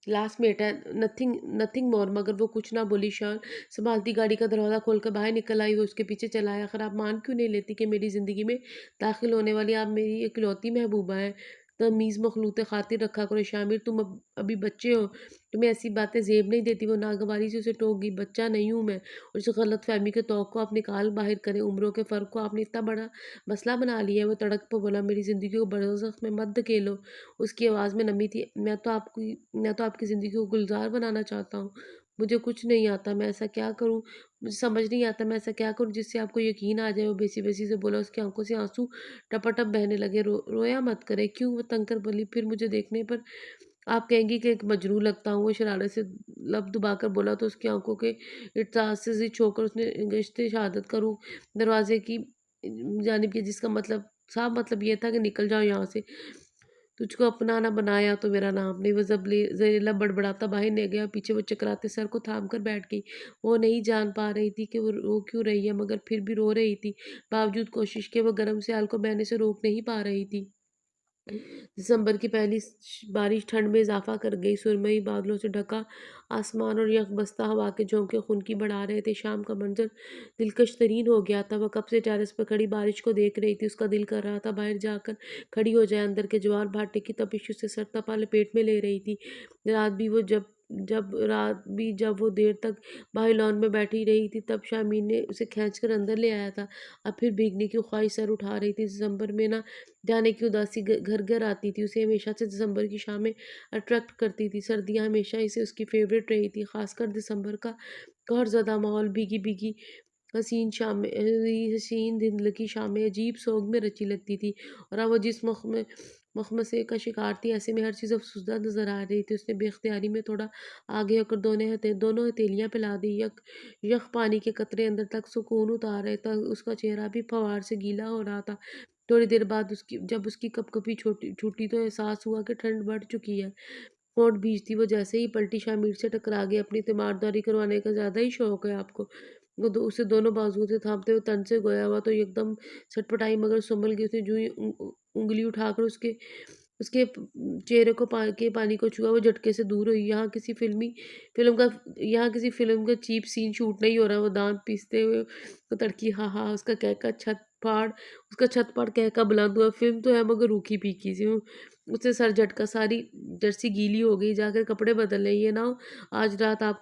क्लासमेट है, नथिंग नथिंग मोर। मगर वो कुछ ना बोली। शान सँभालती गाड़ी का दरवाज़ा खोलकर बाहर निकल आई, वो उसके पीछे चला आया। आखिर आप मान क्यों नहीं लेती कि मेरी ज़िंदगी में दाख़िल होने वाली आप मेरी इकलौती महबूबा हैं? तमीज़ मख़लूक़ ख़ातिर रखा करो शामिर, तुम अभी बच्चे हो, तुम्हें ऐसी बातें ज़ेब नहीं देती। वो नागवारी से उसे टोक गई, बच्चा नहीं हूँ मैं। और इस गलतफ़हमी के तौक़ को आप निकाल बाहिर करें, उम्रों के फ़र्क को आपने इतना बड़ा मसला बना लिया है। वो तड़क पर बोला, मेरी ज़िंदगी को बरज़ख़ में मत धकेलो। उसकी आवाज़ में नमी थी। मैं तो आपकी ज़िंदगी को गुलज़ार बनाना चाहता हूँ। मुझे कुछ नहीं आता, मैं ऐसा क्या करूँ? मुझे समझ नहीं आता मैं ऐसा क्या करूँ जिससे आपको यकीन आ जाए। वो बेसी-बेसी से बोला, उसकी आँखों से आँसू टपा-टप बहने लगे। रोया मत करें। क्यों? वो तंग कर बोली, फिर मुझे देखने पर आप कहेंगी कि एक मजनून लगता हूँ। वो शरारत से लब दबाकर बोला तो उसकी आँखों के इत्सास से ज़िद छोड़कर उसने गश्त शहादत का रुख दरवाज़े की जानिब किया, जिसका मतलब साफ मतलब ये था कि निकल जाओ यहाँ से। तुझको अपना ना बनाया तो मेरा नाम नहीं। वो ज़हरीला बड़बड़ाता बाहर नहीं गया, पीछे वो चकराते सर को थाम कर बैठ गई। वो नहीं जान पा रही थी कि वो रो क्यों रही है, मगर फिर भी रो रही थी। बावजूद कोशिश के वो गर्म स्याल को बहने से रोक नहीं पा रही थी। दिसंबर की पहली बारिश ठंड में इजाफा कर गई। सुरमई बादलों से ढका आसमान और यकबस्ता हवा के झोंके खुनकी बढ़ा रहे थे। शाम का मंजर दिलकश तरीन हो गया था। वह कब से टेरेस पर खड़ी बारिश को देख रही थी। उसका दिल कर रहा था बाहर जाकर खड़ी हो जाए। अंदर के ज्वार भाटे की तपिश उसे सर तपा लपेट में ले रही थी। रात भी जब वो देर तक बाहर लॉन में बैठी रही थी, तब शामीन ने उसे खींचकर अंदर ले आया था। अब फिर भीगने की ख्वाहिश सर उठा रही थी। दिसंबर में ना जाने की उदासी घर घर आती थी। उसे हमेशा से दिसंबर की शामें अट्रैक्ट करती थी। सर्दियाँ हमेशा इसे उसकी फेवरेट रही थी, खासकर दिसंबर का कहरज़दा माहौल, भीगी भीगी हसीन धुंधलकी शामें अजीब सोग में रची लगती थी। और अब वो जिस मखमसे का शिकार थी, ऐसे में हर चीज़ अफसुसदा नजर आ रही थी। उसने बेख्तियारी में थोड़ा आगे होकर दोनों हथेलियाँ फैला दी। यक यख पानी के कतरे अंदर तक सुकून उतार रहे था। उसका चेहरा भी फवार से गीला हो रहा था। थोड़ी देर बाद जब उसकी कँपकँपी छोटी छूटी तो एहसास हुआ कि ठंड बढ़ चुकी है। होंठ भींचती वो जैसे ही पलटी, शामिर से टकरा गई। अपनी तीमारदारी करवाने का ज़्यादा ही शौक है आपको। उसे दोनों बाजुओं से थामते हुए तन से गोया हुआ तो एकदम छटपटाई, मगर संभल गई। उसने जूं ही उंगली उठाकर उसके उसके चेहरे को पानी को छुआ। वो झटके से दूर हुई। यहाँ किसी फिल्म का चीप सीन शूट नहीं हो रहा। वो दांत पीसते हुए वो तड़की, हाँ हाँ, उसका छत फाड़ कहका बुलंद हुआ। फिल्म तो है मगर रूखी फीकी सी हूँ। उसे सर झटका, सारी जर्सी गीली हो गई। जाकर कपड़े बदल लें, ये ना हो आज रात आप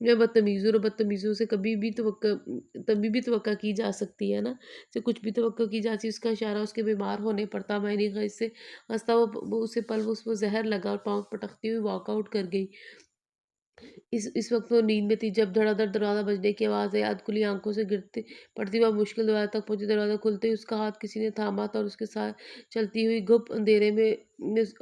मैं बदतमीज़ हूँ। और बदतमीज़ों से तभी भी तवक्का की जा सकती है ना, से कुछ भी तवक्का की जाती है। उसका इशारा उसके बीमार होने पर था। मैंने कहा इससे हँसता वो उसे पल वो ज़हर लगा और पाँव पटकती हुई वॉकआउट कर गई। इस वक़्त वो नींद में थी जब धड़ाधड़ दरवाज़ा बजने की आवाज़ आई। अधखुली आँखों से गिरते पड़ती हुआ मुश्किल दरवाज़े तक पहुँची। दरवाज़ा खुलते ही उसका हाथ किसी ने थामा था और उसके साथ चलती हुई घुप अंधेरे में उस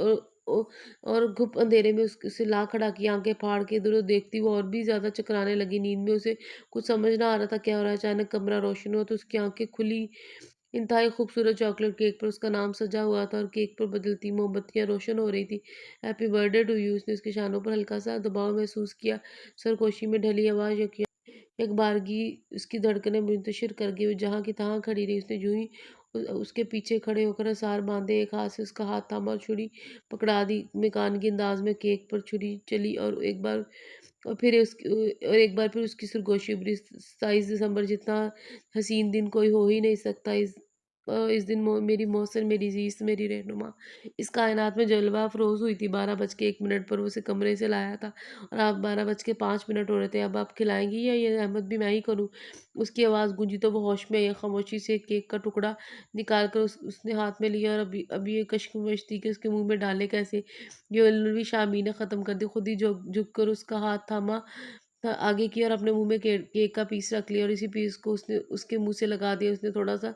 ओ और घुप अंधेरे में उसे ला खड़ा किया। आँखें फाड़ के इधर-उधर देखती वो और भी ज़्यादा चकराने लगी। नींद में उसे कुछ समझ ना आ रहा था क्या हो रहा है। अचानक कमरा रोशन हुआ तो उसकी आँखें खुली। इंतहाई खूबसूरत चॉकलेट केक पर उसका नाम सजा हुआ था और केक पर बदलती मोमबत्तियाँ रोशन हो रही थी। Happy birthday to you. उसने उसके शानों पर हल्का-सा दबाव महसूस किया। सरगोशी में ढली आवाज़ यकबारगी उसकी धड़कनें मुंतशिर कर गई। वो जहाँ की तहाँ खड़ी रही। उसने यूँ ही उसके पीछे खड़े होकर असार बाँधे, एक हाथ से उसका हाथ थामा और छुरी पकड़ा दी। मेकानगी अंदाज में केक पर छुरी चली और एक बार फिर उसकी सरगोशी उभरी। 27 दिसंबर जितना हसीन दिन कोई हो ही नहीं सकता। इस दिन मेरी मोहसिन मेरी जीस मेरी रहनुमा इस कायनात में जलवा अफरोज़ हुई थी। 12 बज के 1 मिनट पर वो उसे कमरे से लाया था और आप 12 बज के 5 मिनट हो रहे थे। अब आप खिलाएंगी या ये अहमद भी मैं ही करूँ? उसकी आवाज़ गूंजी तो वो होश में आई। खामोशी से केक का टुकड़ा निकाल कर उसने हाथ में लिया और अभी अभी ये कशमकश थी कि उसके मुंह में डाले कैसे। ये उलवी शामी ने ख़त्म कर दी। खुद ही झुक कर उसका हाथ थामा आगे की और अपने मुंह में केक का पीस रख लिया और इसी पीस को उसने उसके मुंह से लगा दिया। उसने थोड़ा सा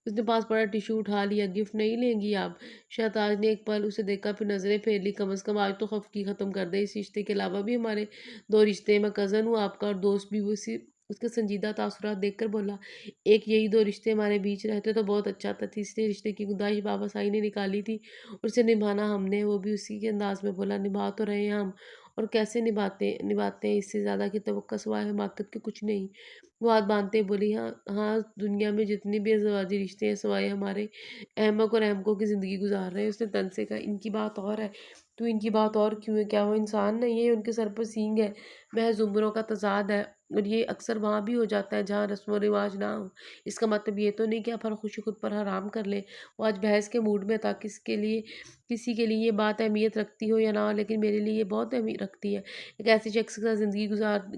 उसने पास पड़ा टिश्यू उठा लिया। गिफ्ट नहीं लेंगी आप? शहताज ने एक पल उसे देखा, फिर नजरें फेर ली। कम से कम आज तो खफकी खत्म कर दे। इस रिश्ते के अलावा भी हमारे 2 रिश्ते हैं। मैं कज़न हूँ आपका और दोस्त भी। वो उसी उसके संजीदा तासुरात देखकर बोला, एक यही 2 रिश्ते हमारे बीच रहते तो बहुत अच्छा था। तीसरे रिश्ते की गुंजाइश बाबा साई ने निकाली थी और उसे निभाना हमने। वो भी उसी के अंदाज में बोला, निभा तो रहे हैं हम, और कैसे निभाते निभाते हैं। इससे ज़्यादा की तवक्का सिवाय हिमाकत के कुछ नहीं। वो हाथ बांधते ही बोली, हाँ हाँ, दुनिया में जितने भी अज़वाजी रिश्ते हैं सिवाय हमारे अहमक और अहमकों की ज़िंदगी गुजार रहे हैं। उसने तन से कहा, इनकी बात और है। तो इनकी बात और क्यों है? क्या वो इंसान नहीं है? उनके सर पर सींग है, महज उम्रों का तजाद है। और ये अक्सर वहाँ भी हो जाता है जहाँ रस्म व रिवाज ना हो। इसका मतलब ये तो नहीं कि आप हर खुशी खुद पर हराम कर लें। वो आज बहस के मूड में था। किसी के लिए ये बात अहमियत रखती हो या ना हो, लेकिन मेरे लिए ये बहुत अहमियत रखती है। एक ऐसे शख्स के साथ ज़िंदगी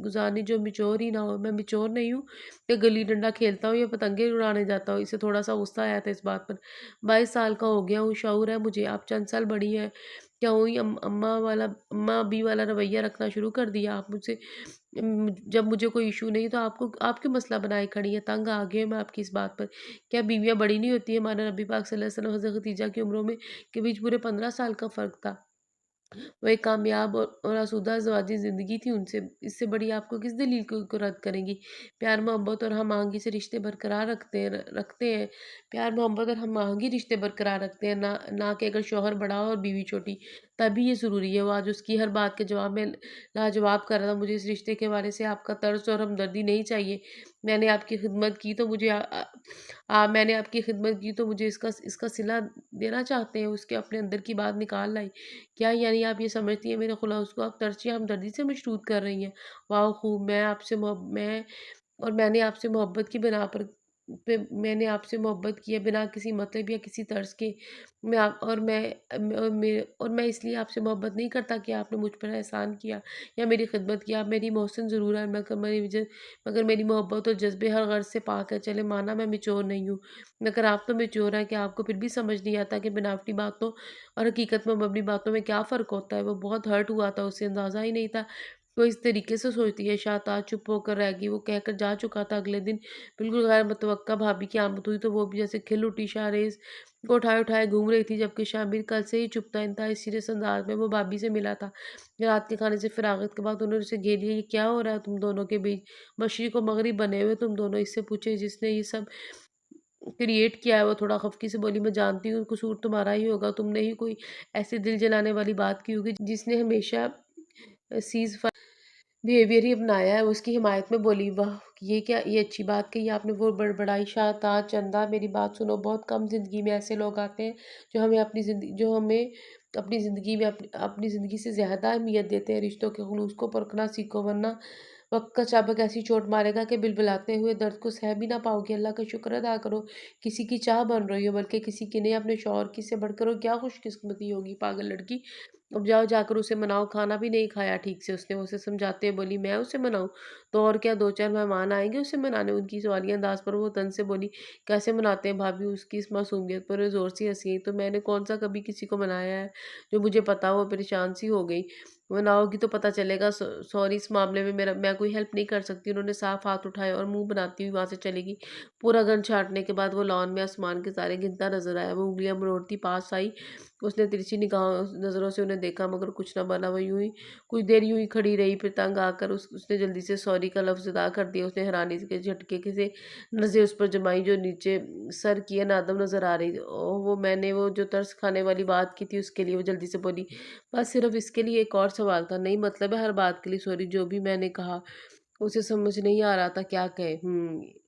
गुजारनी जो मिचोर ही ना हो। मैं मिचोर नहीं हूँ कि गली डंडा खेलता हूँ या पतंगे उड़ाने जाता हूँ। इसे थोड़ा सा गुस्सा आया था इस बात पर। 22 साल का हो गया हूँ, शऊर है मुझे। आप चंद साल बड़ी हैं। क्या हुई? अम्मा अभी वाला रवैया रखना शुरू कर दिया आप मुझसे। जब मुझे कोई इशू नहीं तो आप क्यों मसला बनाए खड़ी है? तंग आ गई हूँ मैं आपकी इस बात पर। क्या बीवियाँ बड़ी नहीं होती है? हमारे नबी पाक सल्लल्लाहु अलैहि वसल्लम हज़रत खदीजा की उम्रों में के बीच पूरे 15 साल का फ़र्क था। वो एक कामयाब और आसूदा ज़िवाजी ज़िंदगी थी उनसे। इससे बड़ी आपको किस दलील को रद्द करेंगी? प्यार मोहब्बत और हम-आहंगी से रिश्ते बरकरार रखते हैं। प्यार मोहब्बत और हम-आहंगी रिश्ते बरकरार रखते हैं, ना कि अगर शौहर बड़ा हो और बीवी छोटी, तभी ये ज़रूरी है। वो आज उसकी हर बात के जवाब में लाजवाब कर रहा था। मुझे इस रिश्ते के हवाले से आपका तर्स और हमदर्दी नहीं चाहिए। मैंने आपकी खिदमत की तो मुझे मैंने आपकी खिदमत की तो मुझे इसका सिला देना चाहते हैं। उसके अपने अंदर की बात निकाल लाई। क्या यानी आप ये समझती हैं मेरे खुलास को आप तर्स या हमदर्दी से मशरूत कर रही हैं? वाह खूब! मैंने आपसे मोहब्बत की बिना पर मैंने आपसे मोहब्बत की है बिना किसी मतलब या किसी तर्स के। मैं आप और मैं इसलिए आपसे मोहब्बत नहीं करता कि आपने मुझ पर एहसान किया या मेरी खिदमत की। आप मेरी मोहसिन ज़रूर हैं, मगर मेरी मोहब्बत और जज़्बे हर गर्ज़ से पाक है। चले माना मैं मैच्योर नहीं हूँ, मगर आप तो मैच्योर हैं। क्या आपको फिर भी समझ नहीं आता कि बनावटी बातों और हकीकत में मबनी बातों में क्या फ़र्क होता है? वो बहुत हर्ट हुआ था, उसे अंदाज़ा ही नहीं था वो इस तरीके से सोचती है। शाताज चुप होकर रह गई। वो कहकर जा चुका था। अगले दिन बिल्कुल गैर मुतवक्का भाभी की आमद हुई तो वो भी जैसे खिल उठी। शाहरेज़ को उठाए-उठाए घूम रही थी, जबकि शामिर कल से ही चुप था। इंतहाई सीरियस अंदाज में वो भाभी से मिला था। रात के खाने से फ़राग़त के बाद उन्होंने उसे घेर लिया। ये क्या हो रहा है तुम दोनों के बीच? मशरिक़ और मग़रिब बने हुए तुम दोनों। इससे पूछे जिसने ये सब क्रिएट किया है। वो थोड़ा खफ़की से बोली, मैं जानती हूँ कसूर तुम्हारा ही होगा। तुमने ही कोई ऐसी दिल जलाने वाली बात की होगी जिसने हमेशा सीज़ बिहेवियर ही अपनाया है। वो उसकी हिमायत में बोली, वाह! ये अच्छी बात कही आपने। वो बड़बड़ाई, शाहताज चंदा मेरी बात सुनो। बहुत कम ज़िंदगी में ऐसे लोग आते हैं जो हमें अपनी ज़िंदगी से ज़्यादा अहमियत देते हैं। रिश्तों के खुलूस को परखना सीखो, वरना वक़्त का चाबक ऐसी चोट मारेगा कि बिलबिलाते हुए दर्द को सह भी ना पाओगे। अल्लाह का शुक्र अदा करो किसी की चाह बन रही हो, बल्कि किसी की नहीं। अपने शौहर की से बढ़कर और क्या खुशकिस्मती होगी पागल लड़की। अब जाओ जाकर उसे मनाओ। खाना भी नहीं खाया ठीक से उसने। उसे समझाते हुए बोली, मैं उसे मनाऊँ? तो और क्या, 2-4 मेहमान आएँगे उसे मनाने। उनकी सवालिया अंदाज़ पर वो तन से बोली, कैसे मनाते हैं भाभी? उसकी इस मासूमियत पर ज़ोर से हँसी। तो मैंने कौन-सा कभी किसी को मनाया है? जो मुझे पता हो। परेशान सी हो गई। मनाओगी तो पता चलेगा। सॉरी, इस मामले में मैं कोई हेल्प नहीं कर सकती। उन्होंने साफ हाथ उठाए और मुँह बनाती हुई वहाँ से चली गई। पूरा घर छाँटने के बाद वो लॉन में आसमान के तारे गिनता नज़र आया। वो उँगलियाँ मरोड़ती पास आई। उसने तिरछी नज़रों से उन्हें देखा, मगर कुछ न बना। वो यूँ ही कुछ देर यूँ ही खड़ी रही। फिर तंग आकर उसने जल्दी से सॉरी का लफ्ज़ अदा कर दिया। उसने हैरानी के झटके से नज़रें उस पर जमाई जो नीचे सर किए नादम नज़र आ रही थी। ओह! वो जो तरस खाने वाली बात की थी उसके लिए। वो जल्दी से बोली, बस सिर्फ़ इसके लिए एक और सवाल था। नहीं, मतलब है हर बात के लिए सॉरी। जो भी मैंने कहा उसे समझ नहीं आ रहा था क्या कहे।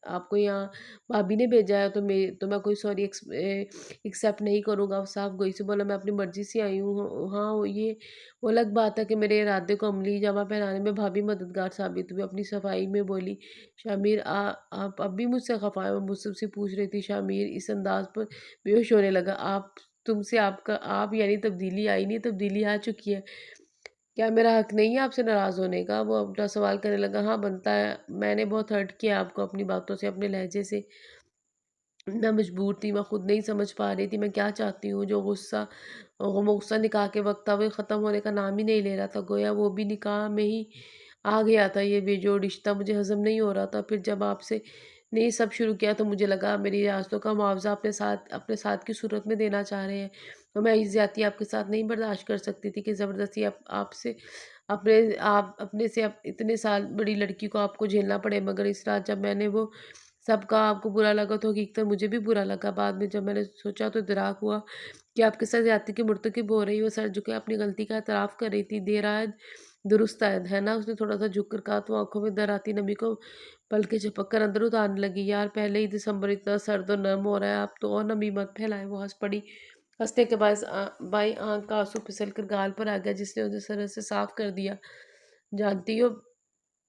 आपको यहाँ भाभी ने भेजा है तो मैं कोई सॉरी एक्सेप्ट नहीं करूँगा। वो साफ गोई से बोला, मैं अपनी मर्ज़ी से आई हूँ। हाँ, वो अलग बात है कि मेरे इरादे को अमली जामा पहनाने में भाभी मददगार साबित हुई। अपनी सफाई में बोली, शामिर आप अब भी मुझसे खफ़ा हैं? वो मुझसे पूछ रही थी। शामिर इस अंदाज़ पर बेहोश होने लगा। तुमसे आपका आप यानी तब्दीली आई नहीं, तब्दीली आ चुकी है। क्या मेरा हक नहीं है आपसे नाराज़ होने का? वो अपना सवाल करने लगा। हाँ, बनता है। मैंने बहुत हर्ट किया आपको अपनी बातों से, अपने लहज़े से। मैं मजबूर थी, मैं खुद नहीं समझ पा रही थी मैं क्या चाहती हूँ। जो गुस्सा निकाह के वक़्त था, वो ख़त्म होने का नाम ही नहीं ले रहा था। गोया वो भी निकाह में ही आ गया था। ये बेजोड़ रिश्ता मुझे हज़म नहीं हो रहा था। फिर जब आपसे ने ये सब शुरू किया तो मुझे लगा मेरी रियासतों का मुआवज़ा अपने साथ की सूरत में देना चाह रहे हैं। तो मैं इस ज़्यादती आपके साथ नहीं बर्दाश्त कर सकती थी कि ज़बरदस्ती आपसे अपने से इतने साल बड़ी लड़की को आपको झेलना पड़े। मगर इस रात जब मैंने वो सबका आपको बुरा लगा तो हकीकतन मुझे भी बुरा लगा। बाद में जब मैंने सोचा तो इदराक हुआ कि आपके साथ ज़्यादती की मुर्तकिब हो रही हो। सर झुके अपनी गलती का एतराफ़ कर रही थी। देर आयद दुरुस्त आयद, है ना? उसने थोड़ा-सा झुक कर कहा तो आँखों में दर आती नमी को पलकें झपक कर अंदर उतारने लगी। यार, पहले ही दिसंबर इतना सर्द और नर्म हो रहा है, आप तो और नमी मत फैलाएँ। वो हँस पड़ी। हँसने के बाद बाईं आँख का आँसू फिसल कर गाल पर आ गया, जिसने उसे सरहद से साफ़ कर दिया। जानती हो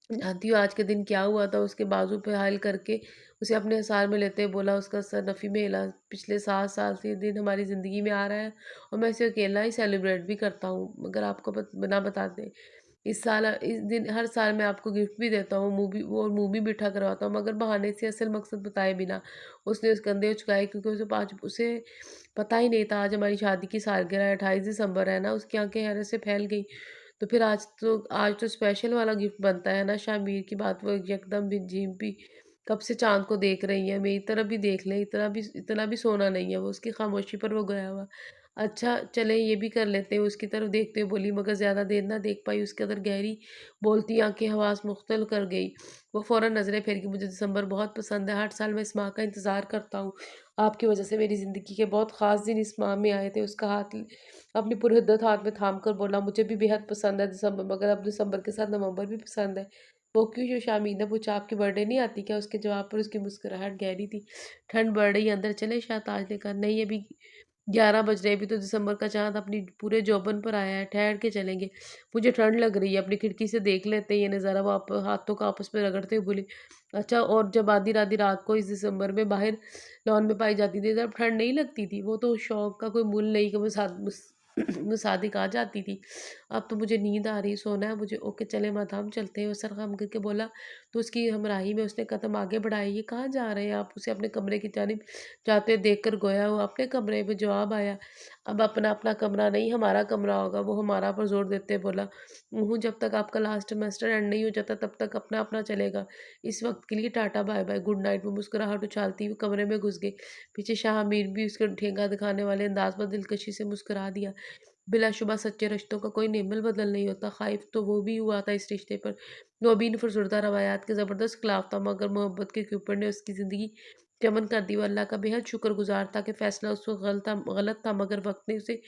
जानती हो आज के दिन क्या हुआ था? उसके बाजू पे हायल करके उसे अपने हिसार में लेते हुए बोला। उसका सर नफ़ी में हिला। पिछले 7 साल से ये दिन हमारी ज़िंदगी में आ रहा है और मैं इसे अकेला ही सेलिब्रेट भी करता हूँ। मगर आपको बिना बताते इस दिन हर साल मैं आपको गिफ्ट भी देता हूँ, मुँह भी मीठा करवाता हूँ, मगर बहाने से असल मकसद बताए बिना। उसने उस कंधे उचकाए क्योंकि उसे पता ही नहीं था आज हमारी शादी की सालगिरह है, 28 दिसंबर है ना। उसकी आँखें हैरत से फैल गईं। तो फिर आज तो स्पेशल वाला गिफ्ट बनता है ना। शामिर की बात वो यकदम भी झीम पी। कब से चाँद को देख रही है, मेरी तरफ भी देख लें, इतना भी सोना नहीं है। वो उसकी खामोशी पर वो गया हुआ। अच्छा चलें ये भी कर लेते हैं, उसकी तरफ देखते हुए बोली, मगर ज़्यादा देर ना देख पाई। उसके अंदर गहरी बोलती आँखें हवास मुख्तल कर गई। वो फ़ौरन नज़रें फेर के, मुझे दिसंबर बहुत पसंद है, हर साल मैं इस माह का इंतज़ार करता हूँ। आपकी वजह से मेरी ज़िंदगी के बहुत ख़ास दिन इस माह में आए थे। उसका हाथ अपनी पुरहिद्दत हाथ में थाम कर बोला, मुझे भी बेहद पसंद है दिसंबर, मगर अब दिसंबर के साथ नवंबर भी पसंद है। वो क्यों? जो शामीन ने पूछा, आपकी बर्थडे नहीं आती क्या? उसके जवाब पर उसकी मुस्कुराहट गहरी थी। ठंड बढ़ रही है, अंदर चले? शाहताज ने कहा, नहीं अभी 11 बज रहे, अभी तो दिसंबर का चाँद अपनी पूरे जौबन पर आया है, ठहर के चलेंगे। मुझे ठंड लग रही है, अपनी खिड़की से देख लेते हैं ये नज़ारा। वो हाथों को आपस में रगड़ते हुए बोली, अच्छा, और जब आधी रात को इस दिसंबर में बाहर लॉन में पाई जाती थी तब ठंड नहीं लगती थी? वो तो शौक का कोई मूल नहीं कि मुसादिक आ जाती थी। अब तो मुझे नींद आ रही, सोना है मुझे। ओके चले मादाम, चलते हैं। वो सर खम करके बोला तो उसकी हमराही में उसने कदम आगे बढ़ाए। ये कहाँ जा रहे हैं आप? उसे अपने कमरे की जानिब जाते हुए देख कर गोया वो अपने कमरे में जवाब आया। अब अपना अपना कमरा नहीं, हमारा कमरा होगा। वो हमारा पर जोर देते बोला, जब तक आपका लास्ट सेमेस्टर एंड नहीं हो जाता तब तक अपना अपना चलेगा। इस वक्त के लिए tata bye bye, good night. वो मुस्कुराहट उछालती हुई कमरे में घुस गई। पीछे शाह अमीर भी उसके ठेंगा दिखाने वाले अंदाज पर दिलकशी से मुस्कुरा दिया। बिलाशुबा सच्चे रिश्तों का कोई नेमल बदल नहीं होता। ख़ाइफ़ तो वो भी हुआ था इस रिश्ते पर। वो अभी इन फरसुरदा रवायात के ज़बरदस्त खिलाफ था, मगर मोहब्बत के क्यूपिड ने उसकी ज़िंदगी चमन कर दी। वो अल्लाह का बेहद शुक्रगुज़ार था कि फ़ैसला उस वक़्त गलत था, मगर वक़्त ने उसे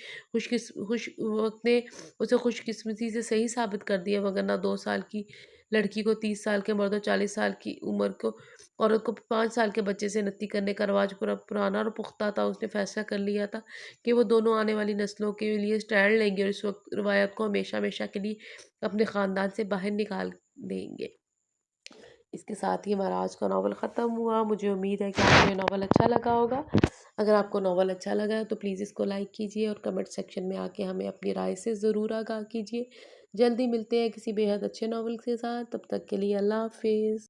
खुशकिस्मती से सही साबित कर दिया। वरना 2 साल की लड़की को 30 साल के मर्द और 40 साल की उम्र को औरत को 5 साल के बच्चे से नत्ती करने का रिवाज पूरा पुराना और पुख्ता था। उसने फ़ैसला कर लिया था कि वो दोनों आने वाली नस्लों के लिए स्टैंड लेंगे और इस वक्त रवायत को हमेशा हमेशा के लिए अपने ख़ानदान से बाहर निकाल देंगे। इसके साथ ही हमारा आज का नावल ख़त्म हुआ। मुझे उम्मीद है कि आपको ये नावल अच्छा लगा होगा। अगर आपको नावल अच्छा लगा है तो प्लीज़ इसको लाइक कीजिए और कमेंट सेक्शन में आके हमें अपनी राय से ज़रूर आगाह कीजिए। जल्दी मिलते हैं किसी बेहद अच्छे नावल के साथ, तब तक के लिए अल्लाह हाफ़िज़।